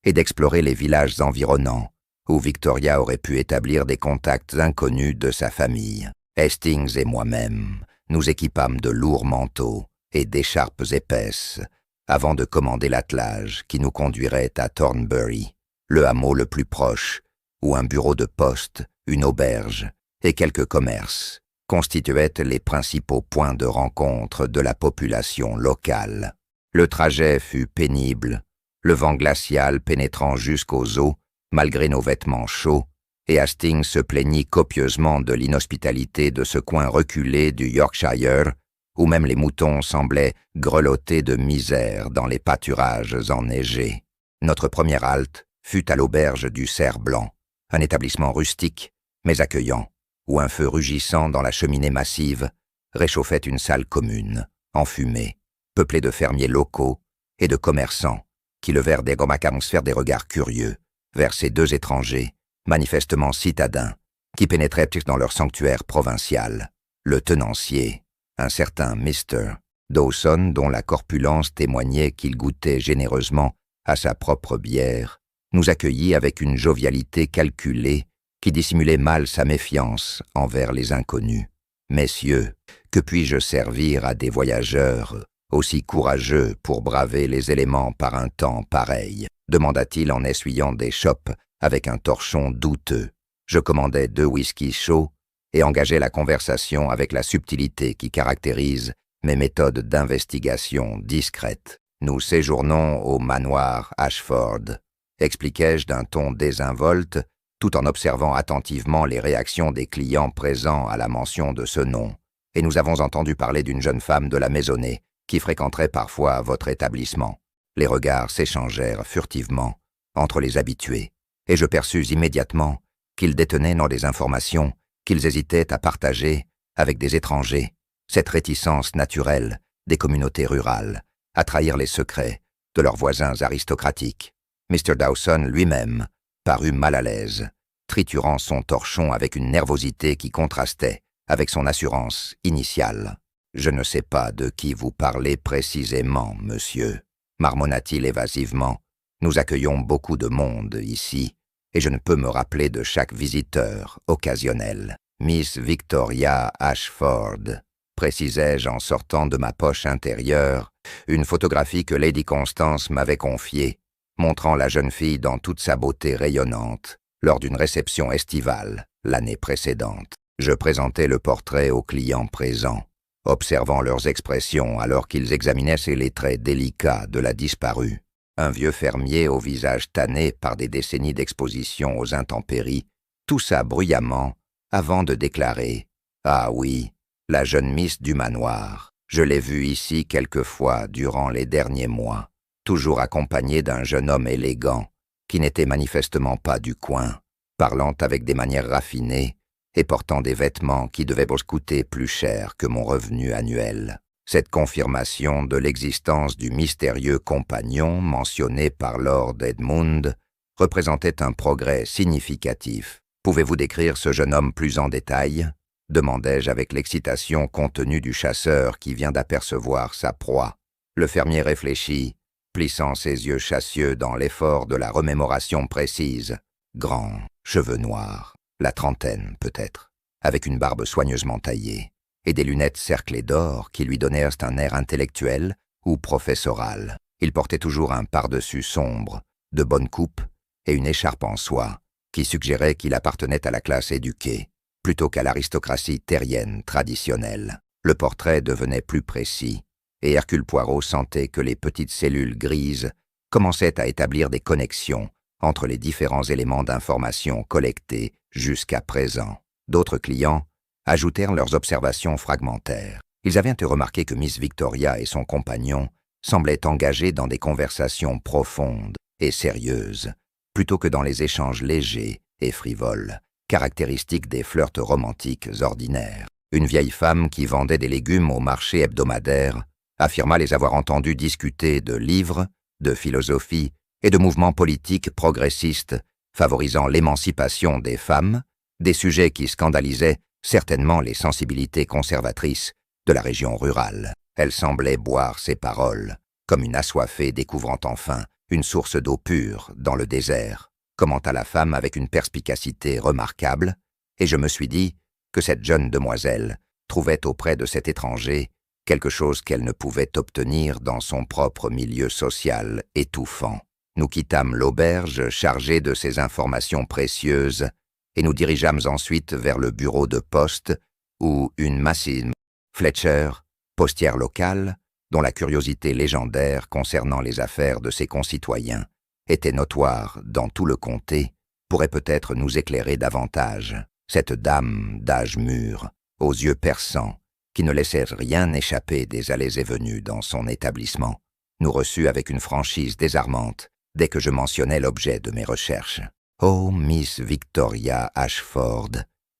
et d'explorer les villages environnants, où Victoria aurait pu établir des contacts inconnus de sa famille. Hastings et moi-même nous équipâmes de lourds manteaux et d'écharpes épaisses avant de commander l'attelage qui nous conduirait à Thornbury, le hameau le plus proche, où un bureau de poste, une auberge et quelques commerces constituaient les principaux points de rencontre de la population locale. Le trajet fut pénible, le vent glacial pénétrant jusqu'aux os, malgré nos vêtements chauds, et Hastings se plaignit copieusement de l'inhospitalité de ce coin reculé du Yorkshire, où même les moutons semblaient grelotter de misère dans les pâturages enneigés. Notre première halte fut à l'auberge du Cerf-Blanc, un établissement rustique, mais accueillant, où un feu rugissant dans la cheminée massive réchauffait une salle commune, enfumée, peuplée de fermiers locaux et de commerçants qui levèrent des gommacamsphères des regards curieux vers ces deux étrangers, manifestement citadins, qui pénétraient dans leur sanctuaire provincial. Le tenancier, un certain Mr. Dawson, dont la corpulence témoignait qu'il goûtait généreusement à sa propre bière, nous accueillit avec une jovialité calculée qui dissimulait mal sa méfiance envers les inconnus. « Messieurs, que puis-je servir à des voyageurs aussi courageux pour braver les éléments par un temps pareil ?» demanda-t-il en essuyant des chopes avec un torchon douteux. Je commandai 2 whisky chauds et engageai la conversation avec la subtilité qui caractérise mes méthodes d'investigation discrètes. « Nous séjournons au manoir Ashford », expliquai-je d'un ton désinvolte, tout en observant attentivement les réactions des clients présents à la mention de ce nom, et nous avons entendu parler d'une jeune femme de la maisonnée qui fréquenterait parfois votre établissement. Les regards s'échangèrent furtivement entre les habitués, et je perçus immédiatement qu'ils détenaient dans des informations qu'ils hésitaient à partager avec des étrangers, cette réticence naturelle des communautés rurales à trahir les secrets de leurs voisins aristocratiques. Mr. Dawson lui-même parut mal à l'aise, triturant son torchon avec une nervosité qui contrastait avec son assurance initiale. « Je ne sais pas de qui vous parlez précisément, monsieur, » marmonna-t-il évasivement. « Nous accueillons beaucoup de monde ici, et je ne peux me rappeler de chaque visiteur occasionnel. Miss Victoria Ashford, précisai-je en sortant de ma poche intérieure une photographie que Lady Constance m'avait confiée, montrant la jeune fille dans toute sa beauté rayonnante, lors d'une réception estivale l'année précédente. Je présentai le portrait aux clients présents, observant leurs expressions alors qu'ils examinaient les traits délicats de la disparue. Un vieux fermier au visage tanné par des décennies d'exposition aux intempéries toussa bruyamment avant de déclarer « Ah oui, la jeune miss du manoir, je l'ai vue ici quelquefois durant les derniers mois, toujours accompagnée d'un jeune homme élégant qui n'était manifestement pas du coin. parlant avec des manières raffinées et portant des vêtements qui devaient coûter plus cher que mon revenu annuel. Cette confirmation de l'existence du mystérieux compagnon mentionné par Lord Edmund représentait un progrès significatif. « Pouvez-vous décrire ce jeune homme plus en détail ?» demandai-je avec l'excitation contenue du chasseur qui vient d'apercevoir sa proie. Le fermier réfléchit, plissant ses yeux chassieux dans l'effort de la remémoration précise. Grand, cheveux noirs, la trentaine peut-être, avec une barbe soigneusement taillée, et des lunettes cerclées d'or qui lui donnèrent un air intellectuel ou professoral. Il portait toujours un pardessus sombre, de bonne coupe, et une écharpe en soie, qui suggérait qu'il appartenait à la classe éduquée, plutôt qu'à l'aristocratie terrienne traditionnelle. Le portrait devenait plus précis, et Hercule Poirot sentait que les petites cellules grises commençaient à établir des connexions entre les différents éléments d'information collectés jusqu'à présent. D'autres clients ajoutèrent leurs observations fragmentaires. Ils avaient remarqué que Miss Victoria et son compagnon semblaient engagés dans des conversations profondes et sérieuses, plutôt que dans les échanges légers et frivoles, caractéristiques des flirts romantiques ordinaires. Une vieille femme qui vendait des légumes au marché hebdomadaire affirma les avoir entendus discuter de livres, de philosophie et de mouvements politiques progressistes favorisant l'émancipation des femmes, des sujets qui scandalisaient certainement les sensibilités conservatrices de la région rurale. Elle semblait boire ses paroles, comme une assoiffée découvrant enfin une source d'eau pure dans le désert, commenta la femme avec une perspicacité remarquable, et je me suis dit que cette jeune demoiselle trouvait auprès de cet étranger quelque chose qu'elle ne pouvait obtenir dans son propre milieu social étouffant. Nous quittâmes l'auberge chargée de ces informations précieuses et nous dirigeâmes ensuite vers le bureau de poste où une Massime Fletcher, postière locale, dont la curiosité légendaire concernant les affaires de ses concitoyens était notoire dans tout le comté, pourrait peut-être nous éclairer davantage. Cette dame d'âge mûr, aux yeux perçants, qui ne laissait rien échapper des allées et venues dans son établissement, nous reçut avec une franchise désarmante dès que je mentionnais l'objet de mes recherches. « Oh, Miss Victoria Ashford,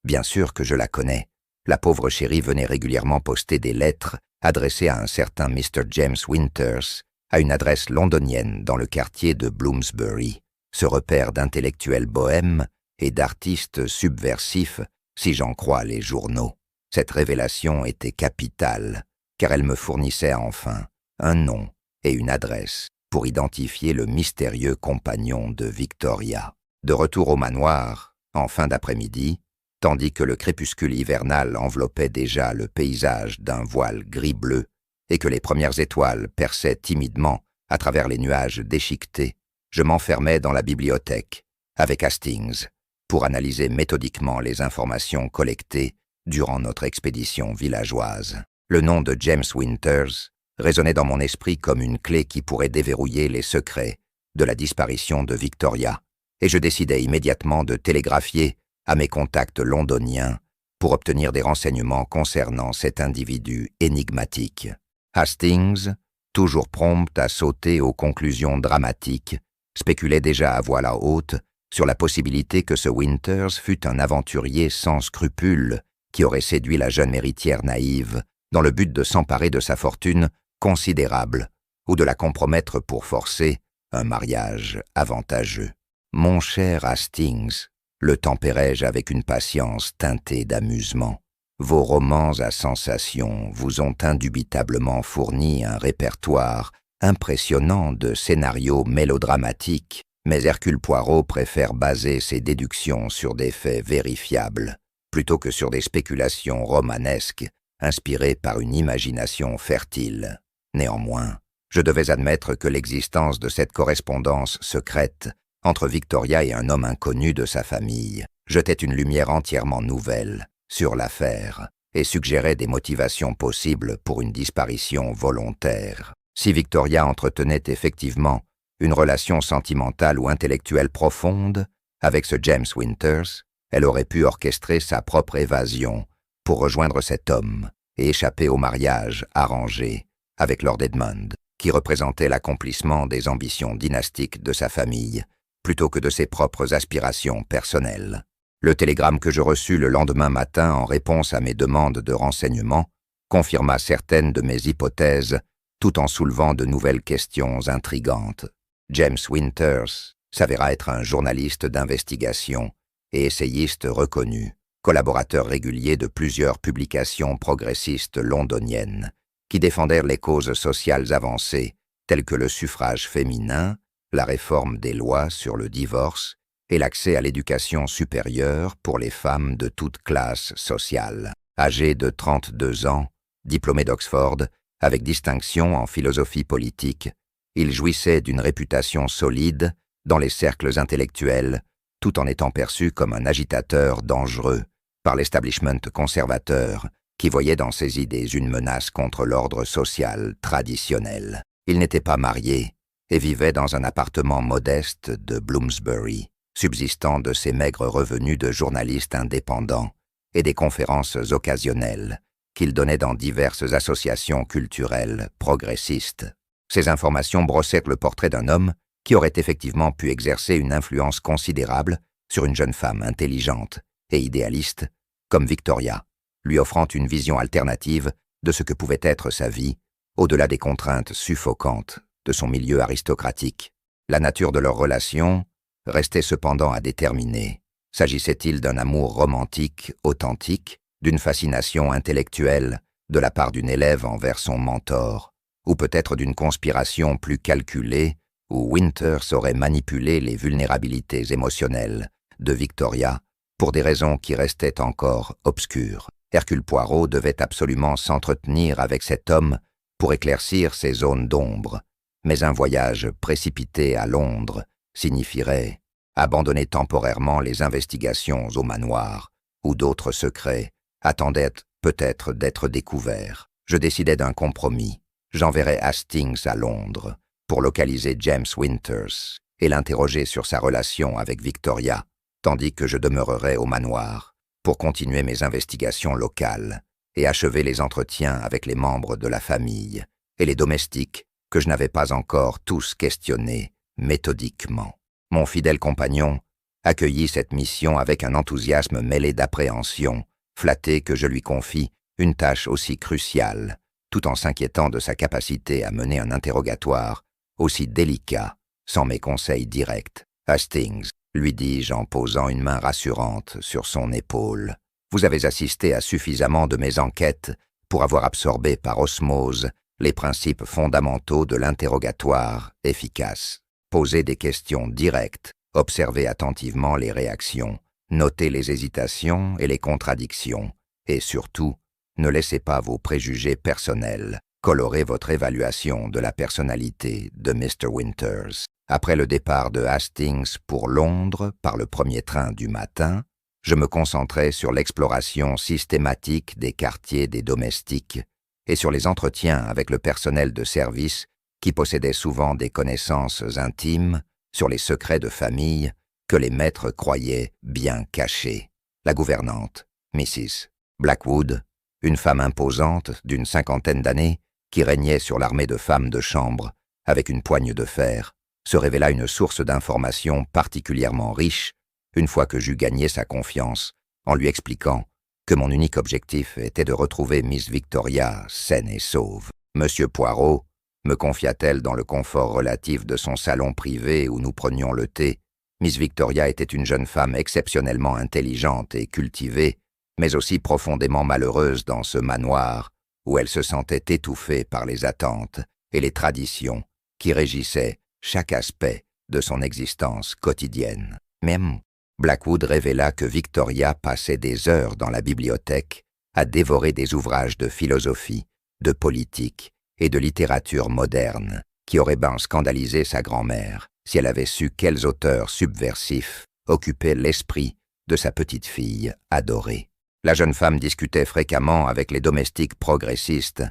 bien sûr que je la connais. La pauvre chérie venait régulièrement poster des lettres adressées à un certain Mr. James Winters, à une adresse londonienne dans le quartier de Bloomsbury, ce repère d'intellectuels bohèmes et d'artistes subversifs, si j'en crois les journaux. Cette révélation était capitale, car elle me fournissait enfin un nom et une adresse pour identifier le mystérieux compagnon de Victoria. De retour au manoir, en fin d'après-midi, tandis que le crépuscule hivernal enveloppait déjà le paysage d'un voile gris-bleu et que les premières étoiles perçaient timidement à travers les nuages déchiquetés, je m'enfermais dans la bibliothèque, avec Hastings, pour analyser méthodiquement les informations collectées durant notre expédition villageoise. Le nom de James Winters résonnait dans mon esprit comme une clé qui pourrait déverrouiller les secrets de la disparition de Victoria, et je décidai immédiatement de télégraphier à mes contacts londoniens pour obtenir des renseignements concernant cet individu énigmatique. Hastings, toujours prompt à sauter aux conclusions dramatiques, spéculait déjà à voix haute sur la possibilité que ce Winters fût un aventurier sans scrupules qui aurait séduit la jeune héritière naïve dans le but de s'emparer de sa fortune considérable ou de la compromettre pour forcer un mariage avantageux. Mon cher Hastings, le tempérai-je avec une patience teintée d'amusement. Vos romans à sensations vous ont indubitablement fourni un répertoire impressionnant de scénarios mélodramatiques, mais Hercule Poirot préfère baser ses déductions sur des faits vérifiables, plutôt que sur des spéculations romanesques inspirées par une imagination fertile. Néanmoins, je devais admettre que l'existence de cette correspondance secrète entre Victoria et un homme inconnu de sa famille jetait une lumière entièrement nouvelle sur l'affaire et suggérait des motivations possibles pour une disparition volontaire. Si Victoria entretenait effectivement une relation sentimentale ou intellectuelle profonde avec ce James Winters, elle aurait pu orchestrer sa propre évasion pour rejoindre cet homme et échapper au mariage arrangé avec Lord Edmund, qui représentait l'accomplissement des ambitions dynastiques de sa famille plutôt que de ses propres aspirations personnelles. Le télégramme que je reçus le lendemain matin en réponse à mes demandes de renseignements confirma certaines de mes hypothèses tout en soulevant de nouvelles questions intrigantes. James Winters s'avéra être un journaliste d'investigation et essayiste reconnu, collaborateur régulier de plusieurs publications progressistes londoniennes qui défendèrent les causes sociales avancées telles que le suffrage féminin, la réforme des lois sur le divorce et l'accès à l'éducation supérieure pour les femmes de toute classe sociale. Âgé de 32 ans, diplômé d'Oxford, avec distinction en philosophie politique, il jouissait d'une réputation solide dans les cercles intellectuels, tout en étant perçu comme un agitateur dangereux par l'establishment conservateur qui voyait dans ses idées une menace contre l'ordre social traditionnel. Il n'était pas marié et vivait dans un appartement modeste de Bloomsbury, subsistant de ses maigres revenus de journaliste indépendant et des conférences occasionnelles qu'il donnait dans diverses associations culturelles progressistes. Ces informations brossèrent le portrait d'un homme qui aurait effectivement pu exercer une influence considérable sur une jeune femme intelligente et idéaliste comme Victoria, lui offrant une vision alternative de ce que pouvait être sa vie, au-delà des contraintes suffocantes de son milieu aristocratique. La nature de leur relation restait cependant à déterminer. S'agissait-il d'un amour romantique, authentique, d'une fascination intellectuelle de la part d'une élève envers son mentor, ou peut-être d'une conspiration plus calculée où Winters aurait manipulé les vulnérabilités émotionnelles de Victoria pour des raisons qui restaient encore obscures. Hercule Poirot devait absolument s'entretenir avec cet homme pour éclaircir ces zones d'ombre, mais un voyage précipité à Londres signifierait abandonner temporairement les investigations au manoir, où d'autres secrets attendaient peut-être d'être découverts. Je décidai d'un compromis. J'enverrai Hastings à Londres pour localiser James Winters et l'interroger sur sa relation avec Victoria, tandis que je demeurerai au manoir pour continuer mes investigations locales et achever les entretiens avec les membres de la famille et les domestiques que je n'avais pas encore tous questionnés méthodiquement. Mon fidèle compagnon accueillit cette mission avec un enthousiasme mêlé d'appréhension, flatté que je lui confie une tâche aussi cruciale, tout en s'inquiétant de sa capacité à mener un interrogatoire aussi délicat sans mes conseils directs. « Hastings », lui dis-je en posant une main rassurante sur son épaule, « vous avez assisté à suffisamment de mes enquêtes pour avoir absorbé par osmose les principes fondamentaux de l'interrogatoire efficace. Posez des questions directes, observez attentivement les réactions, notez les hésitations et les contradictions, et surtout, ne laissez pas vos préjugés personnels colorer votre évaluation de la personnalité de Mr. Winters. » Après le départ de Hastings pour Londres par le premier train du matin, je me concentrais sur l'exploration systématique des quartiers des domestiques et sur les entretiens avec le personnel de service qui possédait souvent des connaissances intimes sur les secrets de famille que les maîtres croyaient bien cachés. La gouvernante, Mrs. Blackwood, une femme imposante d'une 50aine d'années qui régnait sur l'armée de femmes de chambre avec une poigne de fer, se révéla une source d'informations particulièrement riche une fois que j'eus gagné sa confiance en lui expliquant que mon unique objectif était de retrouver Miss Victoria saine et sauve. « Monsieur Poirot », me confia-t-elle dans le confort relatif de son salon privé où nous prenions le thé, Miss Victoria était une jeune femme exceptionnellement intelligente et cultivée, mais aussi profondément malheureuse dans ce manoir où elle se sentait étouffée par les attentes et les traditions qui régissaient chaque aspect de son existence quotidienne. Même Blackwood révéla que Victoria passait des heures dans la bibliothèque à dévorer des ouvrages de philosophie, de politique et de littérature moderne qui auraient bien scandalisé sa grand-mère si elle avait su quels auteurs subversifs occupaient l'esprit de sa petite-fille adorée. La jeune femme discutait fréquemment avec les domestiques progressistes,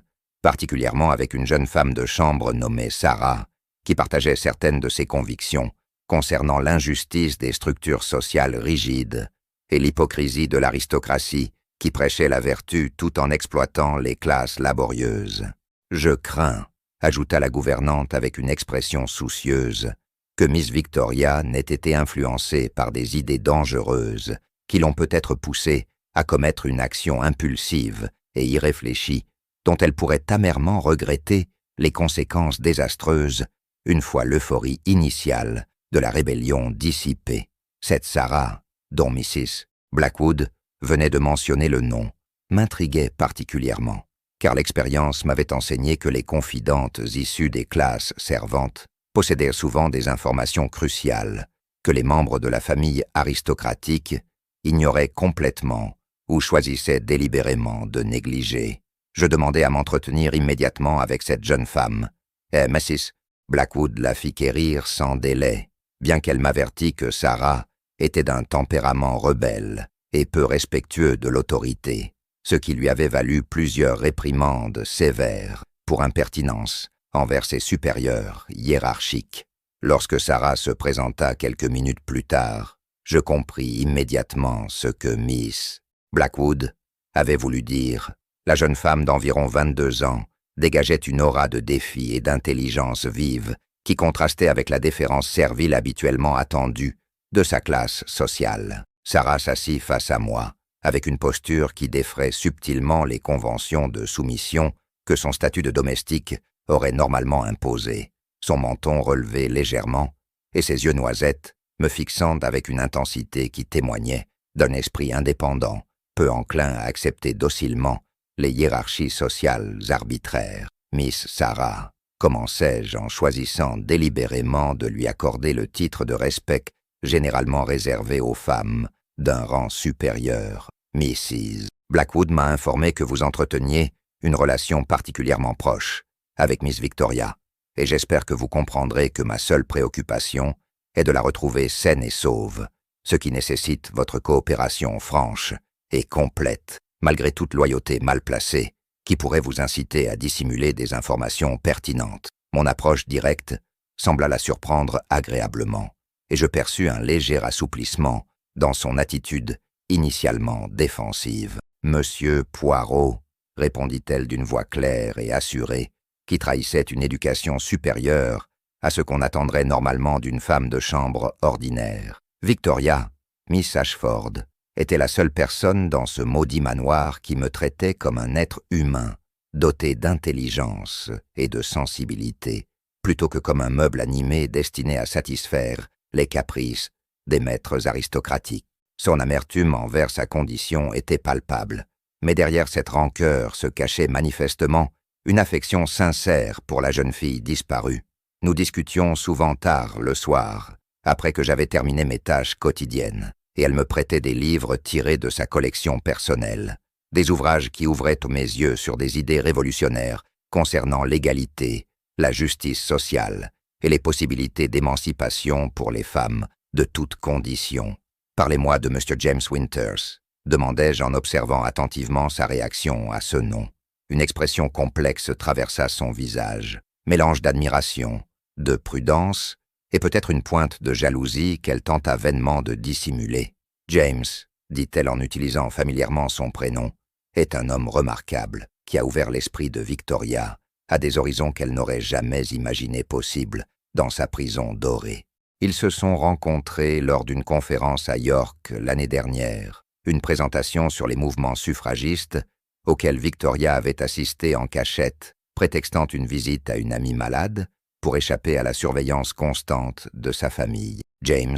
particulièrement avec une jeune femme de chambre nommée Sarah, qui partageait certaines de ses convictions concernant l'injustice des structures sociales rigides et l'hypocrisie de l'aristocratie qui prêchait la vertu tout en exploitant les classes laborieuses. « Je crains », ajouta la gouvernante avec une expression soucieuse, que Miss Victoria n'ait été influencée par des idées dangereuses qui l'ont peut-être poussée à commettre une action impulsive et irréfléchie dont elle pourrait amèrement regretter les conséquences désastreuses une fois l'euphorie initiale de la rébellion dissipée. Cette Sarah, dont Mrs. Blackwood venait de mentionner le nom, m'intriguait particulièrement, car l'expérience m'avait enseigné que les confidentes issues des classes servantes possédaient souvent des informations cruciales que les membres de la famille aristocratique ignoraient complètement ou choisissaient délibérément de négliger. Je demandai à m'entretenir immédiatement avec cette jeune femme, et Mrs. Blackwood la fit quérir sans délai, bien qu'elle m'avertît que Sarah était d'un tempérament rebelle et peu respectueux de l'autorité, ce qui lui avait valu plusieurs réprimandes sévères pour impertinence envers ses supérieurs hiérarchiques. Lorsque Sarah se présenta quelques minutes plus tard, je compris immédiatement ce que Miss Blackwood avait voulu dire. La jeune femme d'environ 22 ans dégageait une aura de défi et d'intelligence vive qui contrastait avec la déférence servile habituellement attendue de sa classe sociale. Sarah s'assit face à moi, avec une posture qui défrait subtilement les conventions de soumission que son statut de domestique aurait normalement imposées, son menton relevé légèrement et ses yeux noisettes me fixant avec une intensité qui témoignait d'un esprit indépendant, peu enclin à accepter docilement les hiérarchies sociales arbitraires. Miss Sarah, commençai-je en choisissant délibérément de lui accorder le titre de respect généralement réservé aux femmes d'un rang supérieur. Mrs. Blackwood m'a informé que vous entreteniez une relation particulièrement proche avec Miss Victoria, et j'espère que vous comprendrez que ma seule préoccupation est de la retrouver saine et sauve, ce qui nécessite votre coopération franche et complète, malgré toute loyauté mal placée, qui pourrait vous inciter à dissimuler des informations pertinentes. Mon approche directe sembla la surprendre agréablement, et je perçus un léger assouplissement dans son attitude initialement défensive. « Monsieur Poirot », répondit-elle d'une voix claire et assurée, qui trahissait une éducation supérieure à ce qu'on attendrait normalement d'une femme de chambre ordinaire. Victoria, Miss Ashford, était la seule personne dans ce maudit manoir qui me traitait comme un être humain, doté d'intelligence et de sensibilité, plutôt que comme un meuble animé destiné à satisfaire les caprices des maîtres aristocratiques. Son amertume envers sa condition était palpable, mais derrière cette rancœur se cachait manifestement une affection sincère pour la jeune fille disparue. Nous discutions souvent tard le soir, après que j'avais terminé mes tâches quotidiennes, et elle me prêtait des livres tirés de sa collection personnelle, des ouvrages qui ouvraient mes yeux sur des idées révolutionnaires concernant l'égalité, la justice sociale et les possibilités d'émancipation pour les femmes de toutes conditions. « Parlez-moi de M. James Winters », demandai-je en observant attentivement sa réaction à ce nom. Une expression complexe traversa son visage, mélange d'admiration, de prudence et peut-être une pointe de jalousie qu'elle tenta vainement de dissimuler. « James », dit-elle en utilisant familièrement son prénom, « est un homme remarquable qui a ouvert l'esprit de Victoria à des horizons qu'elle n'aurait jamais imaginés possibles dans sa prison dorée. Ils se sont rencontrés lors d'une conférence à York l'année dernière, une présentation sur les mouvements suffragistes auquel Victoria avait assisté en cachette, prétextant une visite à une amie malade pour échapper à la surveillance constante de sa famille. James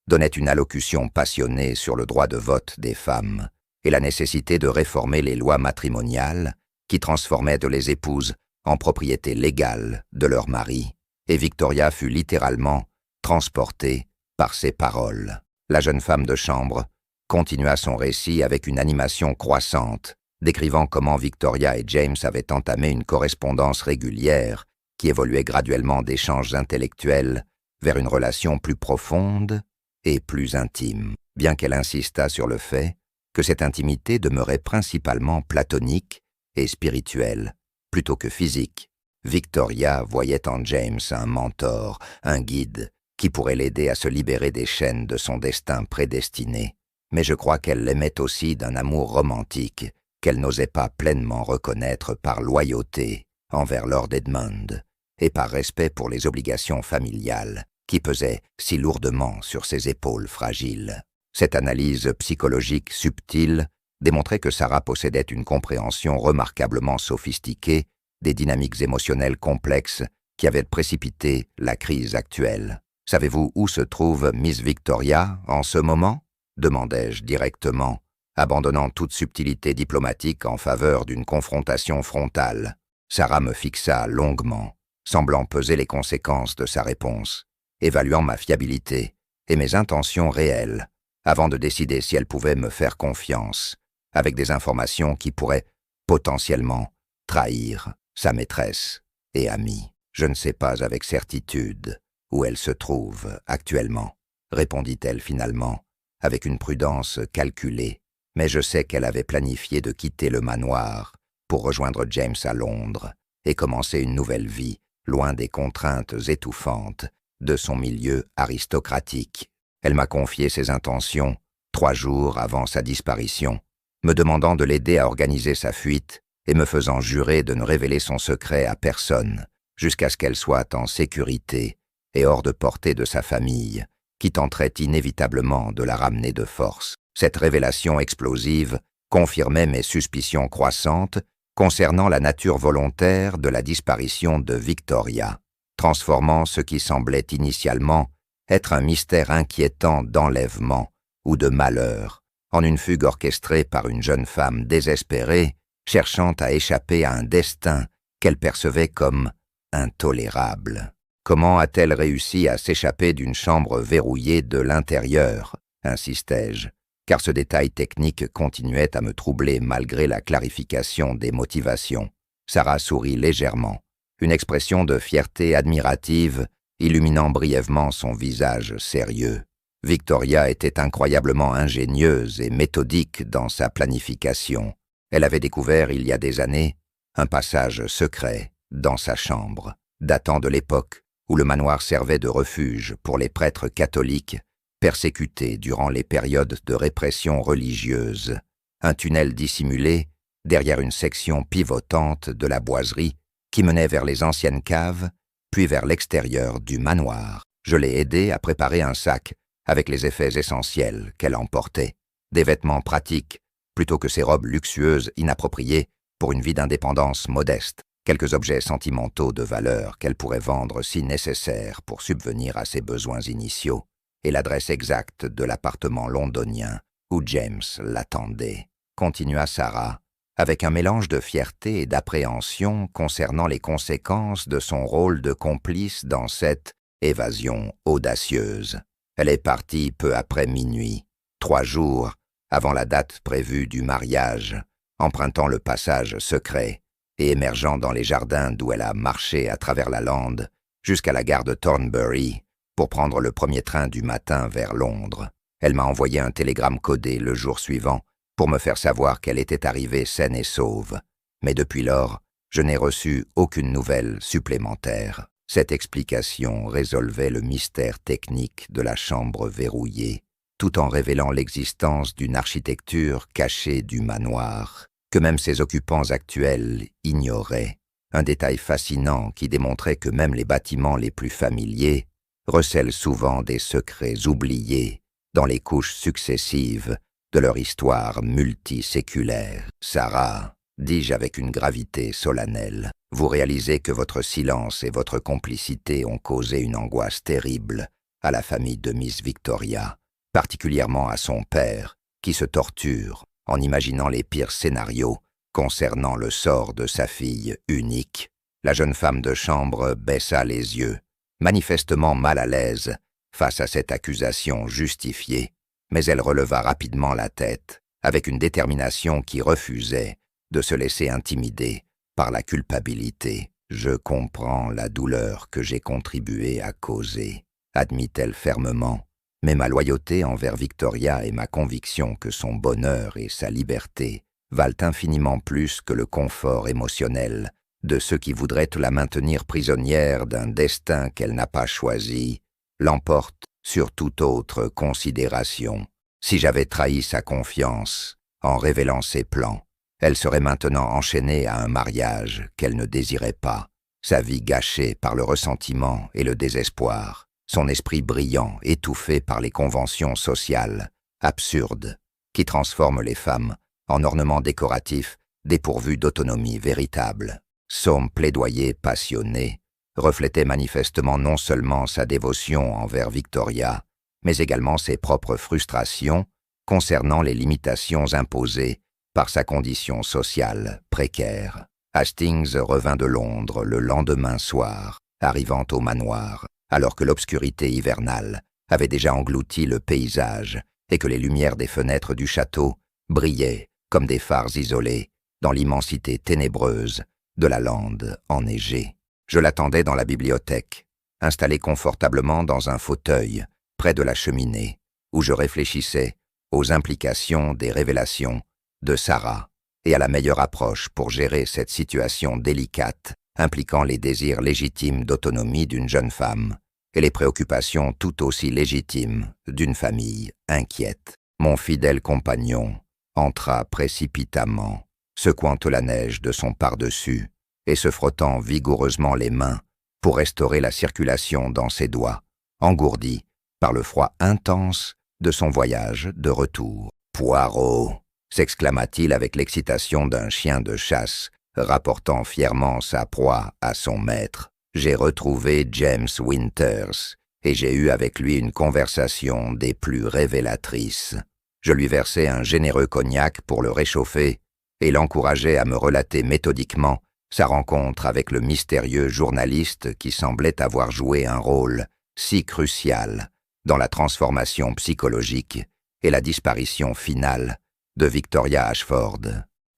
donnait une allocution passionnée sur le droit de vote des femmes et la nécessité de réformer les lois matrimoniales qui transformaient les épouses en propriété légale de leur mari, et Victoria fut littéralement transportée par ses paroles. La jeune femme de chambre continua son récit avec une animation croissante, décrivant comment Victoria et James avaient entamé une correspondance régulière qui évoluait graduellement d'échanges intellectuels vers une relation plus profonde et plus intime, bien qu'elle insistât sur le fait que cette intimité demeurait principalement platonique et spirituelle, plutôt que physique. Victoria voyait en James un mentor, un guide, qui pourrait l'aider à se libérer des chaînes de son destin prédestiné, mais je crois qu'elle l'aimait aussi d'un amour romantique qu'elle n'osait pas pleinement reconnaître par loyauté envers Lord Edmund et par respect pour les obligations familiales qui pesait si lourdement sur ses épaules fragiles. Cette analyse psychologique subtile démontrait que Sarah possédait une compréhension remarquablement sophistiquée des dynamiques émotionnelles complexes qui avaient précipité la crise actuelle. « Savez-vous où se trouve Miss Victoria en ce moment ?» demandai-je directement, abandonnant toute subtilité diplomatique en faveur d'une confrontation frontale. Sarah me fixa longuement, semblant peser les conséquences de sa réponse, évaluant ma fiabilité et mes intentions réelles, avant de décider si elle pouvait me faire confiance, avec des informations qui pourraient potentiellement trahir sa maîtresse et amie. « Je ne sais pas avec certitude où elle se trouve actuellement, » répondit-elle finalement, avec une prudence calculée, mais je sais qu'elle avait planifié de quitter le manoir pour rejoindre James à Londres et commencer une nouvelle vie, loin des contraintes étouffantes de son milieu aristocratique. Elle m'a confié ses intentions 3 jours avant sa disparition, me demandant de l'aider à organiser sa fuite et me faisant jurer de ne révéler son secret à personne, jusqu'à ce qu'elle soit en sécurité et hors de portée de sa famille, qui tenterait inévitablement de la ramener de force. Cette révélation explosive confirmait mes suspicions croissantes concernant la nature volontaire de la disparition de Victoria, transformant ce qui semblait initialement être un mystère inquiétant d'enlèvement ou de malheur en une fugue orchestrée par une jeune femme désespérée cherchant à échapper à un destin qu'elle percevait comme intolérable. Comment a-t-elle réussi à s'échapper d'une chambre verrouillée de l'intérieur, insistai-je, car ce détail technique continuait à me troubler malgré la clarification des motivations. Sarah sourit légèrement, une expression de fierté admirative illuminant brièvement son visage sérieux. Victoria était incroyablement ingénieuse et méthodique dans sa planification. Elle avait découvert il y a des années un passage secret dans sa chambre, datant de l'époque où le manoir servait de refuge pour les prêtres catholiques persécutés durant les périodes de répression religieuse. Un tunnel dissimulé derrière une section pivotante de la boiserie qui menait vers les anciennes caves, puis vers l'extérieur du manoir. Je l'ai aidée à préparer un sac avec les effets essentiels qu'elle emportait, des vêtements pratiques plutôt que ces robes luxueuses inappropriées pour une vie d'indépendance modeste, quelques objets sentimentaux de valeur qu'elle pourrait vendre si nécessaire pour subvenir à ses besoins initiaux, et l'adresse exacte de l'appartement londonien où James l'attendait, continua Sarah, avec un mélange de fierté et d'appréhension concernant les conséquences de son rôle de complice dans cette évasion audacieuse. Elle est partie peu après minuit, 3 jours avant la date prévue du mariage, empruntant le passage secret et émergeant dans les jardins d'où elle a marché à travers la lande jusqu'à la gare de Thornbury pour prendre le premier train du matin vers Londres. Elle m'a envoyé un télégramme codé le jour suivant pour me faire savoir qu'elle était arrivée saine et sauve. Mais depuis lors, je n'ai reçu aucune nouvelle supplémentaire. Cette explication résolvait le mystère technique de la chambre verrouillée, tout en révélant l'existence d'une architecture cachée du manoir, que même ses occupants actuels ignoraient. Un détail fascinant qui démontrait que même les bâtiments les plus familiers recèlent souvent des secrets oubliés dans les couches successives de leur histoire multiséculaire. « Sarah, dis-je avec une gravité solennelle, vous réalisez que votre silence et votre complicité ont causé une angoisse terrible à la famille de Miss Victoria, particulièrement à son père, qui se torture en imaginant les pires scénarios concernant le sort de sa fille unique. » La jeune femme de chambre baissa les yeux, manifestement mal à l'aise face à cette accusation justifiée, mais elle releva rapidement la tête, avec une détermination qui refusait de se laisser intimider par la culpabilité. « Je comprends la douleur que j'ai contribué à causer, » admit-elle fermement, mais ma loyauté envers Victoria et ma conviction que son bonheur et sa liberté valent infiniment plus que le confort émotionnel de ceux qui voudraient la maintenir prisonnière d'un destin qu'elle n'a pas choisi, l'emportent sur toute autre considération. Si j'avais trahi sa confiance en révélant ses plans, elle serait maintenant enchaînée à un mariage qu'elle ne désirait pas, sa vie gâchée par le ressentiment et le désespoir. son esprit brillant, étouffé par les conventions sociales, absurdes, qui transforment les femmes en ornements décoratifs dépourvus d'autonomie véritable. Son plaidoyer passionné reflétait manifestement non seulement sa dévotion envers Victoria, mais également ses propres frustrations concernant les limitations imposées par sa condition sociale précaire. Hastings revint de Londres le lendemain soir, arrivant au manoir, alors que l'obscurité hivernale avait déjà englouti le paysage et que les lumières des fenêtres du château brillaient comme des phares isolés dans l'immensité ténébreuse de la lande enneigée. Je l'attendais dans la bibliothèque, installé confortablement dans un fauteuil près de la cheminée, où je réfléchissais aux implications des révélations de Sarah et à la meilleure approche pour gérer cette situation délicate impliquant les désirs légitimes d'autonomie d'une jeune femme et les préoccupations tout aussi légitimes d'une famille inquiète. Mon fidèle compagnon entra précipitamment, secouant la neige de son pardessus et se frottant vigoureusement les mains pour restaurer la circulation dans ses doigts, engourdis par le froid intense de son voyage de retour. « Poirot !» s'exclama-t-il avec l'excitation d'un chien de chasse, rapportant fièrement sa proie à son maître. « J'ai retrouvé James Winters, et j'ai eu avec lui une conversation des plus révélatrices. Je lui versai un généreux cognac pour le réchauffer et l'encourageai à me relater méthodiquement sa rencontre avec le mystérieux journaliste qui semblait avoir joué un rôle si crucial dans la transformation psychologique et la disparition finale de Victoria Ashford.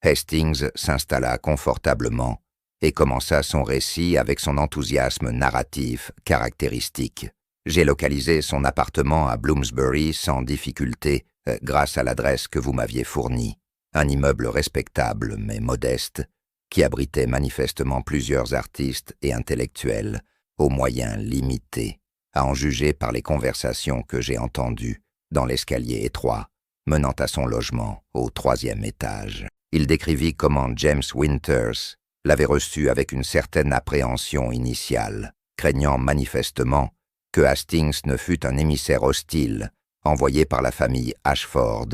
Hastings s'installa confortablement et commença son récit avec son enthousiasme narratif caractéristique. J'ai localisé son appartement à Bloomsbury sans difficulté grâce à l'adresse que vous m'aviez fournie, un immeuble respectable mais modeste qui abritait manifestement plusieurs artistes et intellectuels aux moyens limités, à en juger par les conversations que j'ai entendues dans l'escalier étroit menant à son logement au 3e étage. Il décrivit comment James Winters l'avait reçu avec une certaine appréhension initiale, craignant manifestement que Hastings ne fût un émissaire hostile envoyé par la famille Ashford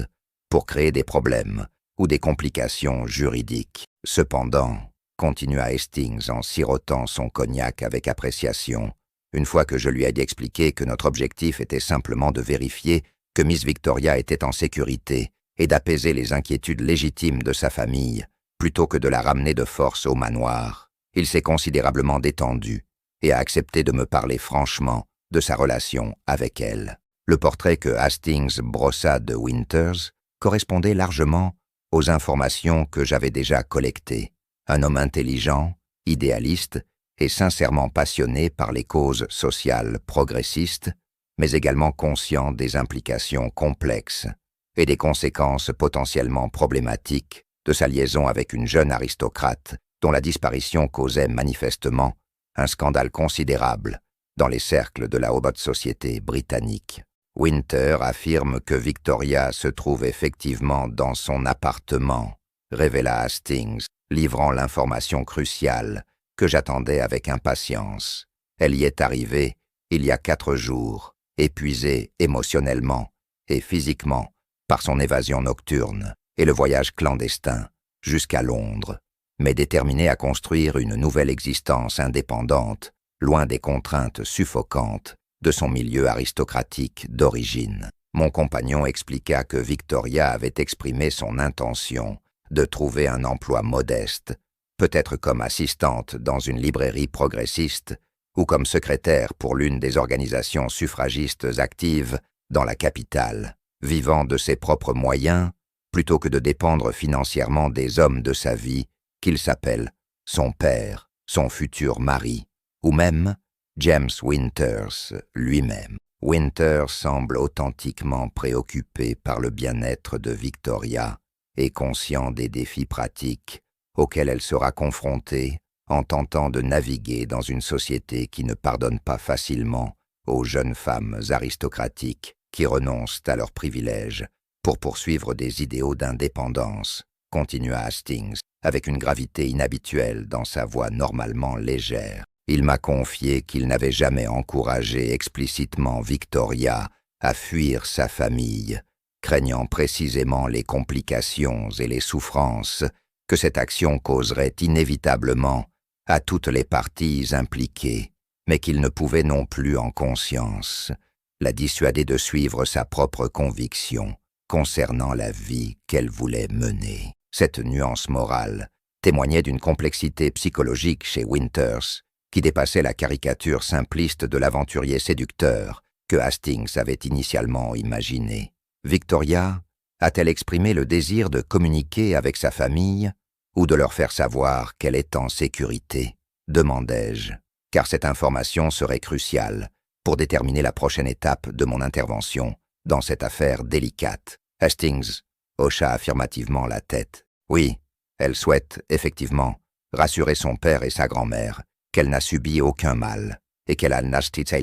pour créer des problèmes ou des complications juridiques. Cependant, continua Hastings en sirotant son cognac avec appréciation, une fois que je lui ai expliqué que notre objectif était simplement de vérifier que Miss Victoria était en sécurité et d'apaiser les inquiétudes légitimes de sa famille, plutôt que de la ramener de force au manoir, il s'est considérablement détendu et a accepté de me parler franchement de sa relation avec elle. Le portrait que Hastings brossa de Winters correspondait largement aux informations que j'avais déjà collectées. Un homme intelligent, idéaliste et sincèrement passionné par les causes sociales progressistes, mais également conscient des implications complexes et des conséquences potentiellement problématiques de sa liaison avec une jeune aristocrate dont la disparition causait manifestement un scandale considérable dans les cercles de la haute société britannique. Winter affirme que Victoria se trouve effectivement dans son appartement, révéla Hastings, livrant l'information cruciale que j'attendais avec impatience. Elle y est arrivée il y a 4 jours, épuisée émotionnellement et physiquement par son évasion nocturne et le voyage clandestin jusqu'à Londres, mais déterminée à construire une nouvelle existence indépendante, loin des contraintes suffocantes de son milieu aristocratique d'origine. Mon compagnon expliqua que Victoria avait exprimé son intention de trouver un emploi modeste, peut-être comme assistante dans une librairie progressiste ou comme secrétaire pour l'une des organisations suffragistes actives dans la capitale, vivant de ses propres moyens plutôt que de dépendre financièrement des hommes de sa vie qu'il s'appelle son père, son futur mari, ou même James Winters lui-même. Winter semble authentiquement préoccupé par le bien-être de Victoria et conscient des défis pratiques auxquels elle sera confrontée en tentant de naviguer dans une société qui ne pardonne pas facilement aux jeunes femmes aristocratiques qui renoncent à leurs privilèges pour poursuivre des idéaux d'indépendance, continua Hastings avec une gravité inhabituelle dans sa voix normalement légère. Il m'a confié qu'il n'avait jamais encouragé explicitement Victoria à fuir sa famille, craignant précisément les complications et les souffrances que cette action causerait inévitablement à toutes les parties impliquées, mais qu'il ne pouvait non plus en conscience la dissuader de suivre sa propre conviction concernant la vie qu'elle voulait mener. Cette nuance morale témoignait d'une complexité psychologique chez Winters qui dépassait la caricature simpliste de l'aventurier séducteur que Hastings avait initialement imaginé. Victoria a-t-elle exprimé le désir de communiquer avec sa famille ou de leur faire savoir qu'elle est en sécurité, demandai-je, car cette information serait cruciale pour déterminer la prochaine étape de mon intervention dans cette affaire délicate. Hastings hocha affirmativement la tête. Oui, elle souhaite, effectivement, rassurer son père et sa grand-mère qu'elle n'a subi aucun mal et qu'elle a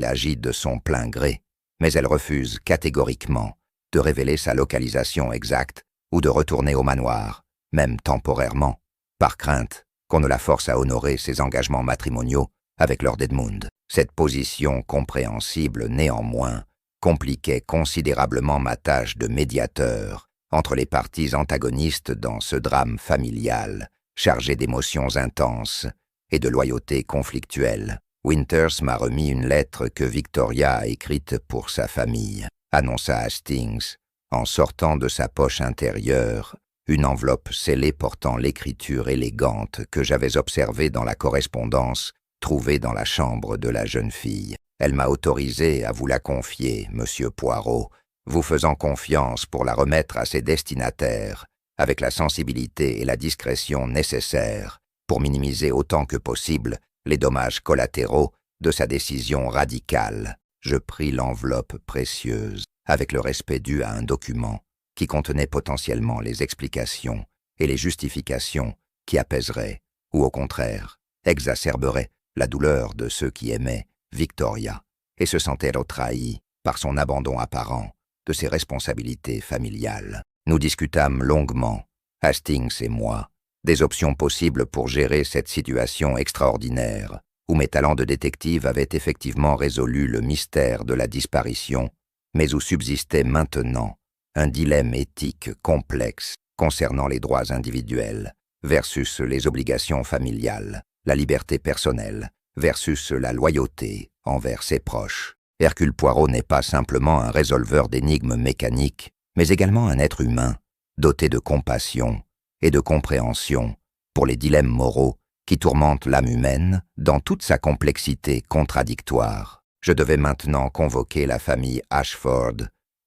agi de son plein gré, mais elle refuse catégoriquement de révéler sa localisation exacte ou de retourner au manoir, même temporairement, par crainte qu'on ne la force à honorer ses engagements matrimoniaux avec Lord Edmund. Cette position compréhensible, néanmoins, compliquait considérablement ma tâche de médiateur entre les parties antagonistes dans ce drame familial, chargé d'émotions intenses et de loyautés conflictuelles. Winters m'a remis une lettre que Victoria a écrite pour sa famille, annonça Hastings, en sortant de sa poche intérieure une enveloppe scellée portant l'écriture élégante que j'avais observée dans la correspondance trouvée dans la chambre de la jeune fille. Elle m'a autorisé à vous la confier, monsieur Poirot, vous faisant confiance pour la remettre à ses destinataires, avec la sensibilité et la discrétion nécessaires pour minimiser autant que possible les dommages collatéraux de sa décision radicale. Je pris l'enveloppe précieuse, avec le respect dû à un document qui contenait potentiellement les explications et les justifications qui apaiseraient, ou au contraire, exacerberaient la douleur de ceux qui aimaient Victoria et se sentaient trahis par son abandon apparent de ses responsabilités familiales. Nous discutâmes longuement, Hastings et moi, des options possibles pour gérer cette situation extraordinaire, où mes talents de détective avaient effectivement résolu le mystère de la disparition, mais où subsistait maintenant un dilemme éthique complexe concernant les droits individuels versus les obligations familiales, la liberté personnelle versus la loyauté envers ses proches. Hercule Poirot n'est pas simplement un résolveur d'énigmes mécaniques, mais également un être humain, doté de compassion et de compréhension pour les dilemmes moraux qui tourmentent l'âme humaine dans toute sa complexité contradictoire. Je devais maintenant convoquer la famille Ashford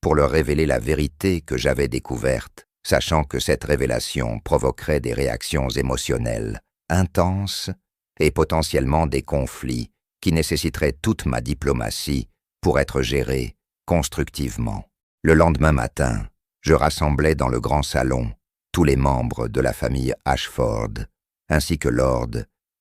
pour leur révéler la vérité que j'avais découverte, sachant que cette révélation provoquerait des réactions émotionnelles intenses et potentiellement des conflits qui nécessiteraient toute ma diplomatie pour être gérés constructivement. Le lendemain matin, je rassemblai dans le grand salon tous les membres de la famille Ashford, ainsi que Lord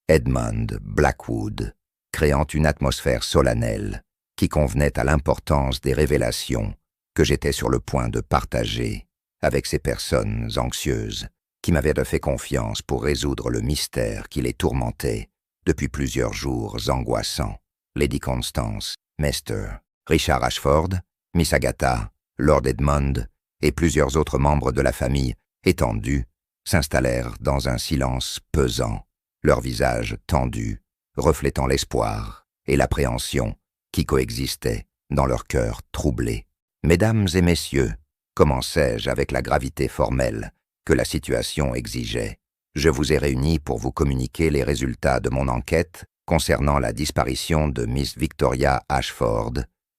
Edmund Blackwood, créant une atmosphère solennelle qui convenait à l'importance des révélations que j'étais sur le point de partager avec ces personnes anxieuses qui m'avaient fait confiance pour résoudre le mystère qui les tourmentait depuis plusieurs jours angoissants. Lady Constance, Mester, Richard Ashford, Miss Agatha, Lord Edmund et plusieurs autres membres de la famille étendus s'installèrent dans un silence pesant, leurs visages tendus, reflétant l'espoir et l'appréhension qui coexistaient dans leur cœurs troublés. « Mesdames et messieurs, commençai-je avec la gravité formelle que la situation exigeait, je vous ai réunis pour vous communiquer les résultats de mon enquête concernant la disparition de Miss Victoria Ashford,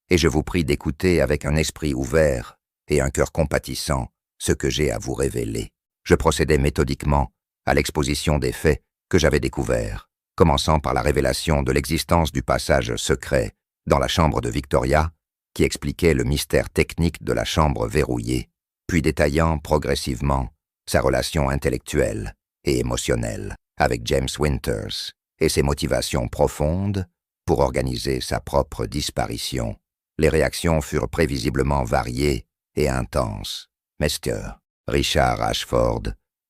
et je vous prie d'écouter avec un esprit ouvert et un cœur compatissant ce que j'ai à vous révéler. » Je procédai méthodiquement à l'exposition des faits que j'avais découverts, commençant par la révélation de l'existence du passage secret dans la chambre de Victoria, qui expliquait le mystère technique de la chambre verrouillée, puis détaillant progressivement sa relation intellectuelle et émotionnelle avec James Winters et ses motivations profondes pour organiser sa propre disparition. Les réactions furent prévisiblement variées et intenses. Mr. Richard Ashford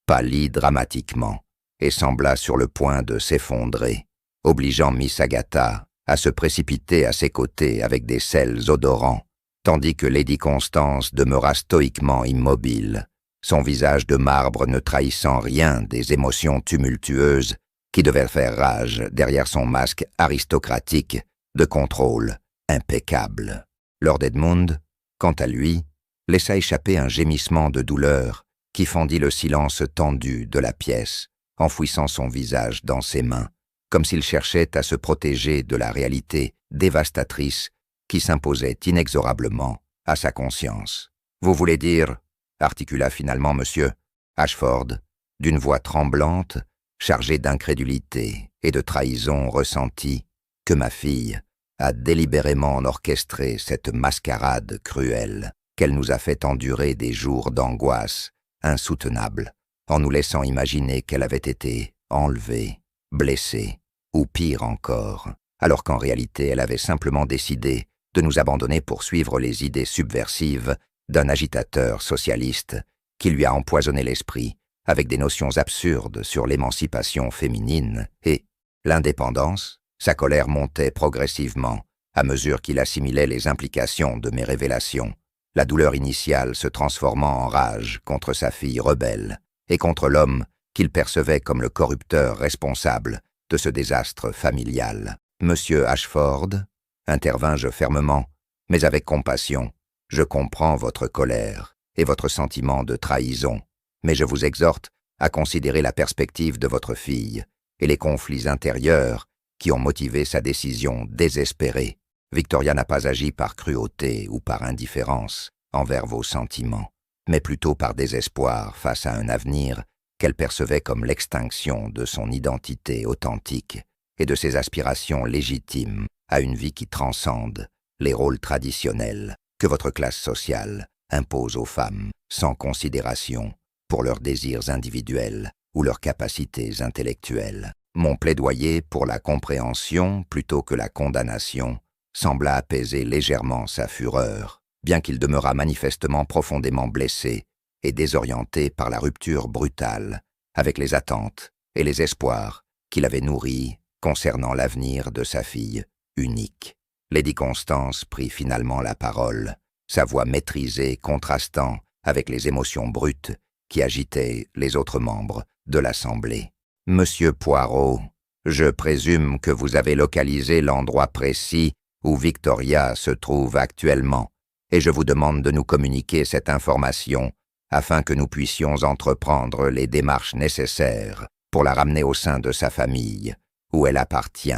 pâlit dramatiquement et sembla sur le point de s'effondrer, obligeant Miss Agatha à se précipiter à ses côtés avec des sels odorants, tandis que Lady Constance demeura stoïquement immobile, son visage de marbre ne trahissant rien des émotions tumultueuses qui devaient faire rage derrière son masque aristocratique de contrôle impeccable. Lord Edmund, quant à lui, laissa échapper un gémissement de douleur qui fendit le silence tendu de la pièce, enfouissant son visage dans ses mains, comme s'il cherchait à se protéger de la réalité dévastatrice qui s'imposait inexorablement à sa conscience. « Vous voulez dire » articula finalement Monsieur Ashford, d'une voix tremblante, chargée d'incrédulité et de trahison ressentie, que ma fille a délibérément orchestré cette mascarade cruelle, qu'elle nous a fait endurer des jours d'angoisse insoutenables, en nous laissant imaginer qu'elle avait été enlevée, blessée, ou pire encore, alors qu'en réalité elle avait simplement décidé de nous abandonner pour suivre les idées subversives d'un agitateur socialiste qui lui a empoisonné l'esprit avec des notions absurdes sur l'émancipation féminine et l'indépendance. Sa colère montait progressivement à mesure qu'il assimilait les implications de mes révélations, la douleur initiale se transformant en rage contre sa fille rebelle et contre l'homme qu'il percevait comme le corrupteur responsable de ce désastre familial. « Monsieur Ashford, intervins-je fermement, mais avec compassion, je comprends votre colère et votre sentiment de trahison, mais je vous exhorte à considérer la perspective de votre fille et les conflits intérieurs qui ont motivé sa décision désespérée. Victoria n'a pas agi par cruauté ou par indifférence envers vos sentiments, mais plutôt par désespoir face à un avenir qu'elle percevait comme l'extinction de son identité authentique et de ses aspirations légitimes à une vie qui transcende les rôles traditionnels que votre classe sociale impose aux femmes sans considération pour leurs désirs individuels ou leurs capacités intellectuelles. Mon plaidoyer pour la compréhension plutôt que la condamnation sembla apaiser légèrement sa fureur, bien qu'il demeurât manifestement profondément blessé et désorienté par la rupture brutale avec les attentes et les espoirs qu'il avait nourris concernant l'avenir de sa fille unique. Lady Constance prit finalement la parole, sa voix maîtrisée contrastant avec les émotions brutes qui agitaient les autres membres de l'Assemblée. « Monsieur Poirot, je présume que vous avez localisé l'endroit précis où Victoria se trouve actuellement, et je vous demande de nous communiquer cette information afin que nous puissions entreprendre les démarches nécessaires pour la ramener au sein de sa famille, où elle appartient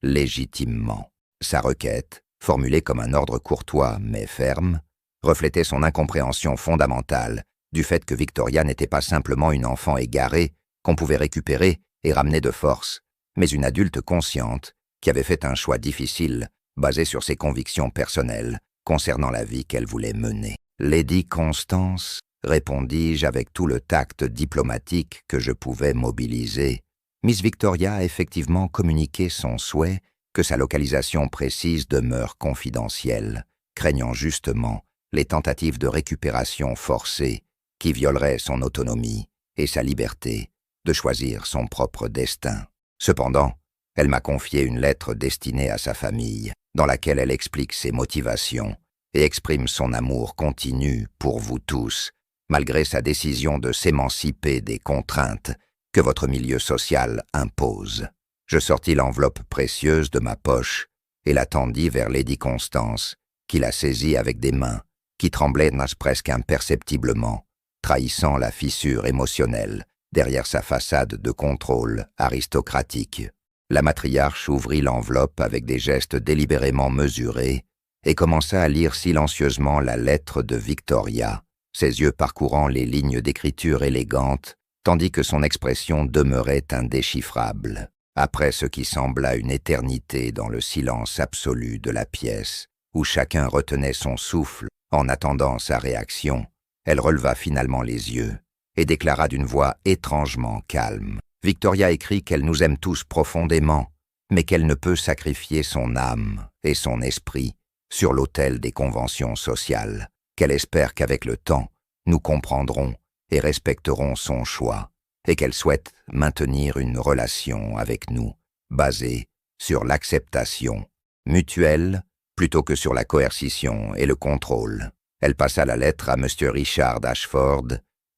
légitimement. » Sa requête, formulée comme un ordre courtois mais ferme, reflétait son incompréhension fondamentale du fait que Victoria n'était pas simplement une enfant égarée qu'on pouvait récupérer et ramener de force, mais une adulte consciente qui avait fait un choix difficile basé sur ses convictions personnelles concernant la vie qu'elle voulait mener. « Lady Constance, répondis-je avec tout le tact diplomatique que je pouvais mobiliser, Miss Victoria a effectivement communiqué son souhait que sa localisation précise demeure confidentielle, craignant justement les tentatives de récupération forcée qui violeraient son autonomie et sa liberté de choisir son propre destin. Cependant, elle m'a confié une lettre destinée à sa famille, dans laquelle elle explique ses motivations et exprime son amour continu pour vous tous, malgré sa décision de s'émanciper des contraintes que votre milieu social impose. » Je sortis l'enveloppe précieuse de ma poche et la tendis vers Lady Constance, qui la saisit avec des mains qui tremblaient presque imperceptiblement, trahissant la fissure émotionnelle derrière sa façade de contrôle aristocratique. La matriarche ouvrit l'enveloppe avec des gestes délibérément mesurés et commença à lire silencieusement la lettre de Victoria, ses yeux parcourant les lignes d'écriture élégantes, tandis que son expression demeurait indéchiffrable. Après ce qui sembla une éternité dans le silence absolu de la pièce, où chacun retenait son souffle en attendant sa réaction, elle releva finalement les yeux et déclara d'une voix étrangement calme. « Victoria écrit qu'elle nous aime tous profondément, mais qu'elle ne peut sacrifier son âme et son esprit sur l'autel des conventions sociales, qu'elle espère qu'avec le temps, nous comprendrons et respecterons son choix, et qu'elle souhaite maintenir une relation avec nous, basée sur l'acceptation mutuelle plutôt que sur la coercition et le contrôle. Elle passa la lettre à M. Richard Ashford,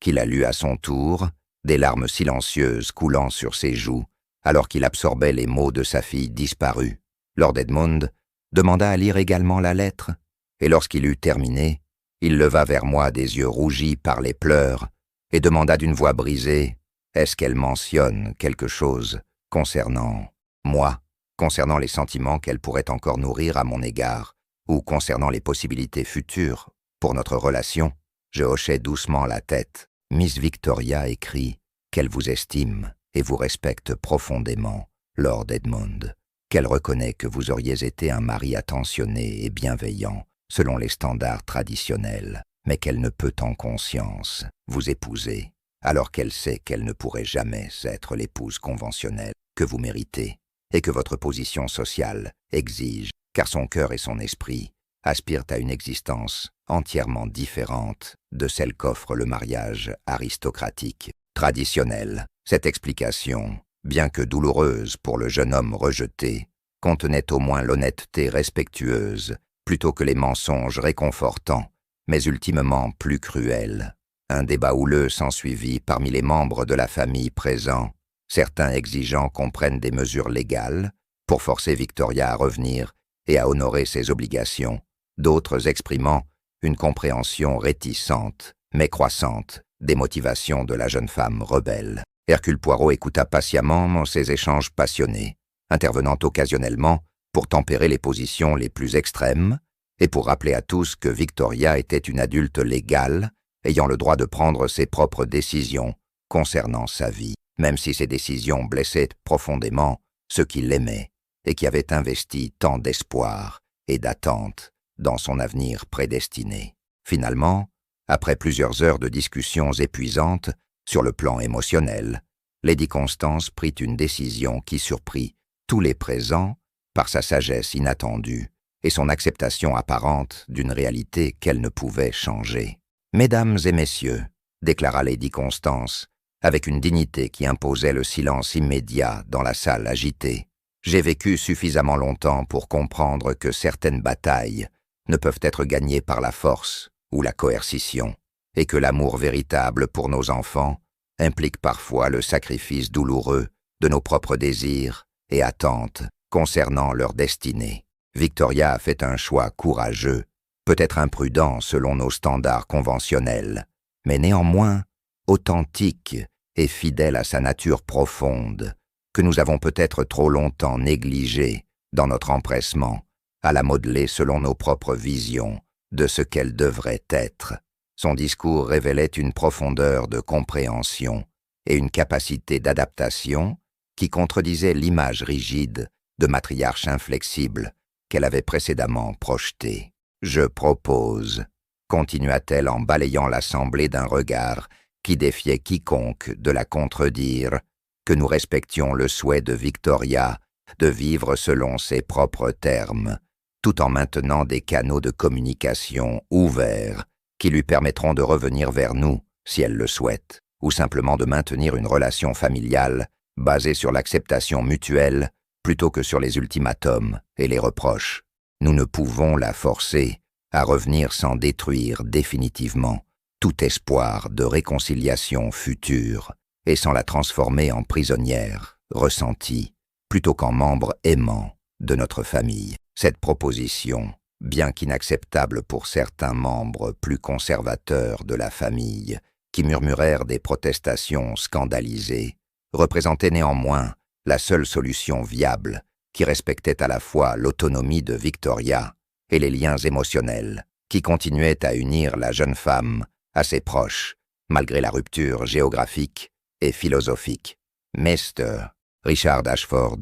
qui la lut à son tour, des larmes silencieuses coulant sur ses joues, alors qu'il absorbait les mots de sa fille disparue. Lord Edmund demanda à lire également la lettre, et lorsqu'il eut terminé, il leva vers moi des yeux rougis par les pleurs et demanda d'une voix brisée « Est-ce qu'elle mentionne quelque chose concernant moi, concernant les sentiments qu'elle pourrait encore nourrir à mon égard, ou concernant les possibilités futures pour notre relation ?» Je hochai doucement la tête. Miss Victoria écrit qu'elle vous estime et vous respecte profondément, Lord Edmund, qu'elle reconnaît que vous auriez été un mari attentionné et bienveillant, selon les standards traditionnels, mais qu'elle ne peut en conscience vous épouser, alors qu'elle sait qu'elle ne pourrait jamais être l'épouse conventionnelle que vous méritez, et que votre position sociale exige, car son cœur et son esprit aspirent à une existence entièrement différente de celle qu'offre le mariage aristocratique traditionnel. Cette explication, bien que douloureuse pour le jeune homme rejeté, contenait au moins l'honnêteté respectueuse, plutôt que les mensonges réconfortants, mais ultimement plus cruels. Un débat houleux s'ensuivit parmi les membres de la famille présents, certains exigeant qu'on prenne des mesures légales pour forcer Victoria à revenir et à honorer ses obligations, d'autres exprimant une compréhension réticente, mais croissante, des motivations de la jeune femme rebelle. Hercule Poirot écouta patiemment ces échanges passionnés, intervenant occasionnellement pour tempérer les positions les plus extrêmes et pour rappeler à tous que Victoria était une adulte légale, ayant le droit de prendre ses propres décisions concernant sa vie, même si ces décisions blessaient profondément ceux qui l'aimaient et qui avaient investi tant d'espoir et d'attente dans son avenir prédestiné. Finalement, après plusieurs heures de discussions épuisantes sur le plan émotionnel, Lady Constance prit une décision qui surprit tous les présents par sa sagesse inattendue et son acceptation apparente d'une réalité qu'elle ne pouvait changer. « Mesdames et messieurs, » déclara Lady Constance, avec une dignité qui imposait le silence immédiat dans la salle agitée, « j'ai vécu suffisamment longtemps pour comprendre que certaines batailles ne peuvent être gagnées par la force ou la coercition, et que l'amour véritable pour nos enfants implique parfois le sacrifice douloureux de nos propres désirs et attentes concernant leur destinée. Victoria a fait un choix courageux, peut-être imprudent selon nos standards conventionnels, mais néanmoins authentique et fidèle à sa nature profonde, que nous avons peut-être trop longtemps négligée dans notre empressement à la modeler selon nos propres visions de ce qu'elle devrait être. Son discours révélait une profondeur de compréhension et une capacité d'adaptation qui contredisait l'image rigide de matriarche inflexible qu'elle avait précédemment projetée. « Je propose », continua-t-elle en balayant l'assemblée d'un regard qui défiait quiconque de la contredire, « que nous respections le souhait de Victoria de vivre selon ses propres termes, tout en maintenant des canaux de communication ouverts qui lui permettront de revenir vers nous si elle le souhaite, ou simplement de maintenir une relation familiale basée sur l'acceptation mutuelle plutôt que sur les ultimatums et les reproches. Nous ne pouvons la forcer à revenir sans détruire définitivement tout espoir de réconciliation future et sans la transformer en prisonnière ressentie plutôt qu'en membre aimant de notre famille. Cette proposition, bien qu'inacceptable pour certains membres plus conservateurs de la famille, qui murmurèrent des protestations scandalisées, représentait néanmoins la seule solution viable qui respectait à la fois l'autonomie de Victoria et les liens émotionnels qui continuaient à unir la jeune femme à ses proches, malgré la rupture géographique et philosophique. Mr. Richard Ashford,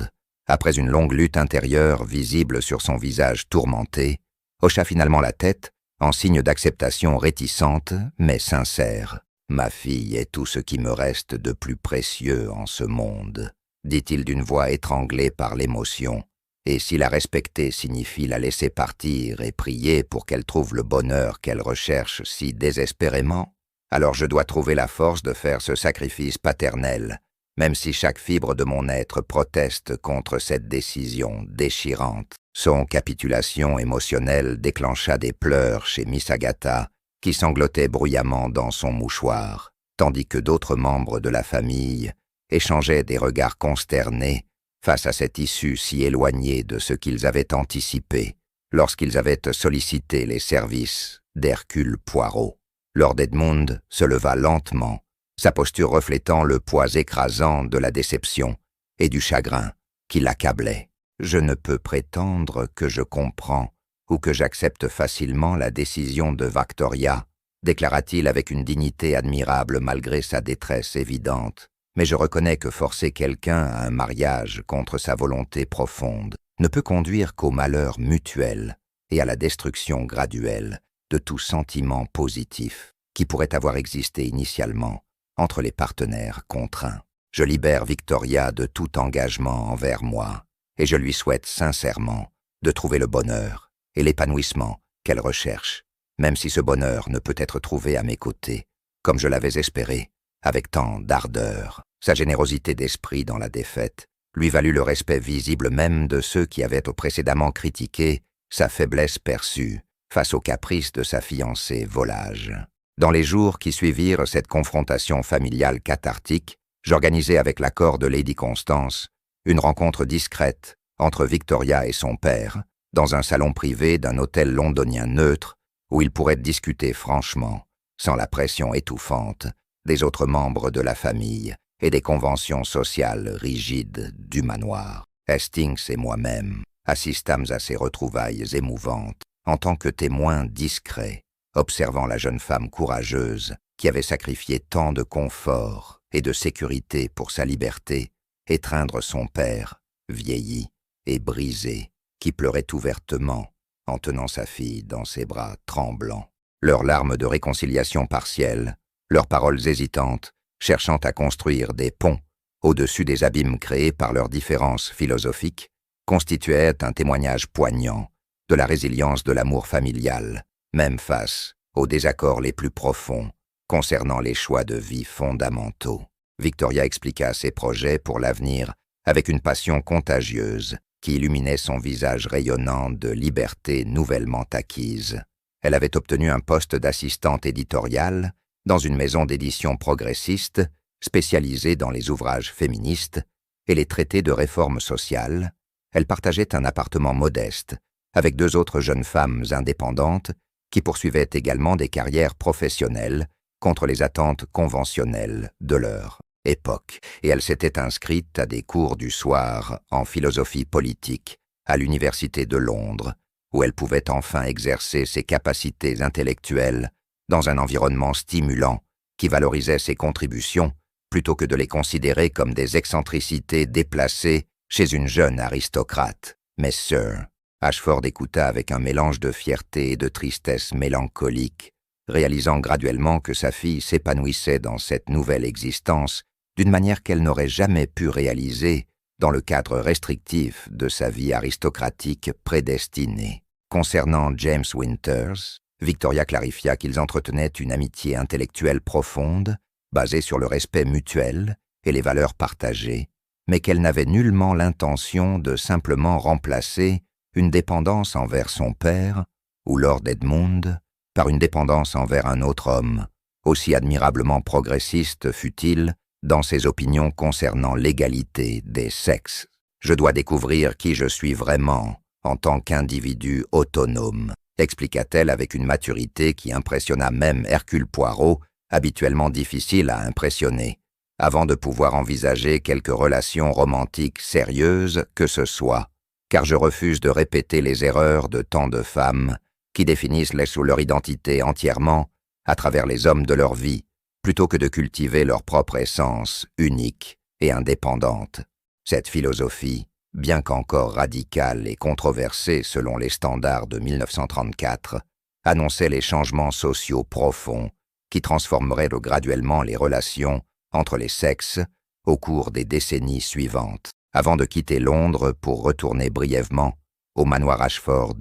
après une longue lutte intérieure visible sur son visage tourmenté, hocha finalement la tête en signe d'acceptation réticente mais sincère. « Ma fille est tout ce qui me reste de plus précieux en ce monde, » dit-il d'une voix étranglée par l'émotion. « Et si la respecter signifie la laisser partir et prier pour qu'elle trouve le bonheur qu'elle recherche si désespérément, alors je dois trouver la force de faire ce sacrifice paternel même si chaque fibre de mon être proteste contre cette décision déchirante. Son capitulation émotionnelle déclencha des pleurs chez Miss Agatha, qui sanglotait bruyamment dans son mouchoir, tandis que d'autres membres de la famille échangeaient des regards consternés face à cette issue si éloignée de ce qu'ils avaient anticipé lorsqu'ils avaient sollicité les services d'Hercule Poirot. Lord Edmund se leva lentement, sa posture reflétant le poids écrasant de la déception et du chagrin qui l'accablait. « Je ne peux prétendre que je comprends ou que j'accepte facilement la décision de Victoria, déclara-t-il avec une dignité admirable malgré sa détresse évidente. Mais je reconnais que forcer quelqu'un à un mariage contre sa volonté profonde ne peut conduire qu'au malheur mutuel et à la destruction graduelle de tout sentiment positif qui pourrait avoir existé initialement entre les partenaires contraints. Je libère Victoria de tout engagement envers moi et je lui souhaite sincèrement de trouver le bonheur et l'épanouissement qu'elle recherche, même si ce bonheur ne peut être trouvé à mes côtés, comme je l'avais espéré, avec tant d'ardeur. Sa générosité d'esprit dans la défaite lui valut le respect visible même de ceux qui avaient précédemment critiqué sa faiblesse perçue face aux caprices de sa fiancée volage. Dans les jours qui suivirent cette confrontation familiale cathartique, j'organisai avec l'accord de Lady Constance une rencontre discrète entre Victoria et son père, dans un salon privé d'un hôtel londonien neutre où ils pourraient discuter franchement, sans la pression étouffante des autres membres de la famille et des conventions sociales rigides du manoir. Hastings et moi-même assistâmes à ces retrouvailles émouvantes en tant que témoins discrets, observant la jeune femme courageuse qui avait sacrifié tant de confort et de sécurité pour sa liberté, étreindre son père, vieilli et brisé, qui pleurait ouvertement en tenant sa fille dans ses bras tremblants. Leurs larmes de réconciliation partielle, leurs paroles hésitantes, cherchant à construire des ponts au-dessus des abîmes créés par leurs différences philosophiques, constituaient un témoignage poignant de la résilience de l'amour familial, même face aux désaccords les plus profonds concernant les choix de vie fondamentaux. Victoria expliqua ses projets pour l'avenir avec une passion contagieuse qui illuminait son visage rayonnant de liberté nouvellement acquise. Elle avait obtenu un poste d'assistante éditoriale dans une maison d'édition progressiste spécialisée dans les ouvrages féministes et les traités de réforme sociale. Elle partageait un appartement modeste avec 2 autres jeunes femmes indépendantes qui poursuivaient également des carrières professionnelles contre les attentes conventionnelles de leur époque, et elle s'était inscrite à des cours du soir en philosophie politique à l'Université de Londres, où elle pouvait enfin exercer ses capacités intellectuelles dans un environnement stimulant qui valorisait ses contributions plutôt que de les considérer comme des excentricités déplacées chez une jeune aristocrate. Mais Sir, Ashford écouta avec un mélange de fierté et de tristesse mélancolique, réalisant graduellement que sa fille s'épanouissait dans cette nouvelle existence d'une manière qu'elle n'aurait jamais pu réaliser dans le cadre restrictif de sa vie aristocratique prédestinée. Concernant James Winters, Victoria clarifia qu'ils entretenaient une amitié intellectuelle profonde, basée sur le respect mutuel et les valeurs partagées, mais qu'elle n'avait nullement l'intention de simplement remplacer une dépendance envers son père, ou Lord Edmund, par une dépendance envers un autre homme, aussi admirablement progressiste fut-il dans ses opinions concernant l'égalité des sexes. Je dois découvrir qui je suis vraiment en tant qu'individu autonome, expliqua-t-elle avec une maturité qui impressionna même Hercule Poirot, habituellement difficile à impressionner, avant de pouvoir envisager quelque relation romantique sérieuse que ce soit, car je refuse de répéter les erreurs de tant de femmes qui définissent leur identité entièrement à travers les hommes de leur vie, plutôt que de cultiver leur propre essence unique et indépendante. Cette philosophie, bien qu'encore radicale et controversée selon les standards de 1934, annonçait les changements sociaux profonds qui transformeraient graduellement les relations entre les sexes au cours des décennies suivantes. Avant de quitter Londres pour retourner brièvement au manoir Ashford,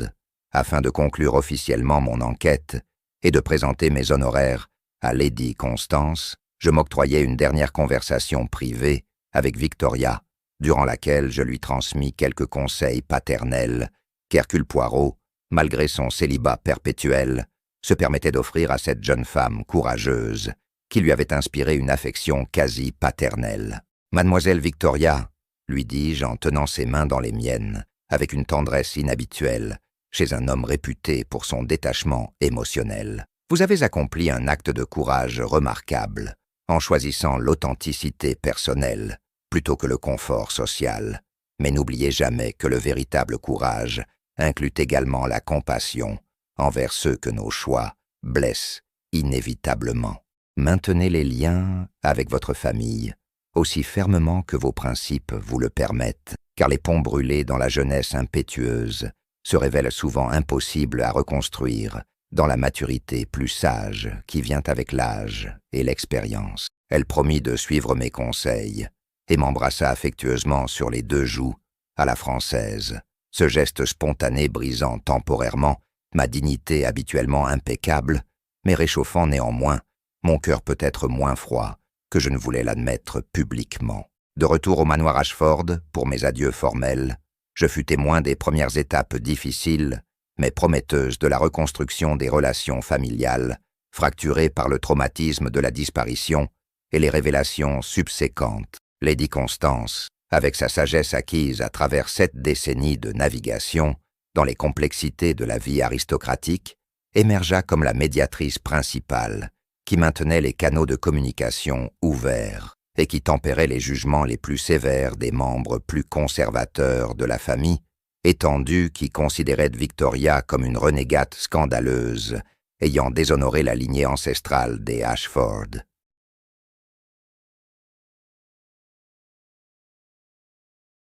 afin de conclure officiellement mon enquête et de présenter mes honoraires à Lady Constance, je m'octroyais une dernière conversation privée avec Victoria, durant laquelle je lui transmis quelques conseils paternels qu'Hercule Poirot, malgré son célibat perpétuel, se permettait d'offrir à cette jeune femme courageuse qui lui avait inspiré une affection quasi paternelle. « Mademoiselle Victoria », lui dis-je en tenant ses mains dans les miennes, avec une tendresse inhabituelle, chez un homme réputé pour son détachement émotionnel. « Vous avez accompli un acte de courage remarquable, en choisissant l'authenticité personnelle plutôt que le confort social. Mais n'oubliez jamais que le véritable courage inclut également la compassion envers ceux que nos choix blessent inévitablement. Maintenez les liens avec votre famille aussi fermement que vos principes vous le permettent, car les ponts brûlés dans la jeunesse impétueuse se révèlent souvent impossibles à reconstruire dans la maturité plus sage qui vient avec l'âge et l'expérience. » Elle promit de suivre mes conseils et m'embrassa affectueusement sur les 2 joues, à la française, ce geste spontané brisant temporairement ma dignité habituellement impeccable, mais réchauffant néanmoins mon cœur peut-être moins froid que je ne voulais l'admettre publiquement. De retour au manoir Ashford, pour mes adieux formels, je fus témoin des premières étapes difficiles, mais prometteuses de la reconstruction des relations familiales, fracturées par le traumatisme de la disparition et les révélations subséquentes. Lady Constance, avec sa sagesse acquise à travers 7 décennies de navigation dans les complexités de la vie aristocratique, émergea comme la médiatrice principale qui maintenait les canaux de communication ouverts et qui tempérait les jugements les plus sévères des membres plus conservateurs de la famille, étendue qui considérait Victoria comme une renégate scandaleuse ayant déshonoré la lignée ancestrale des Ashford.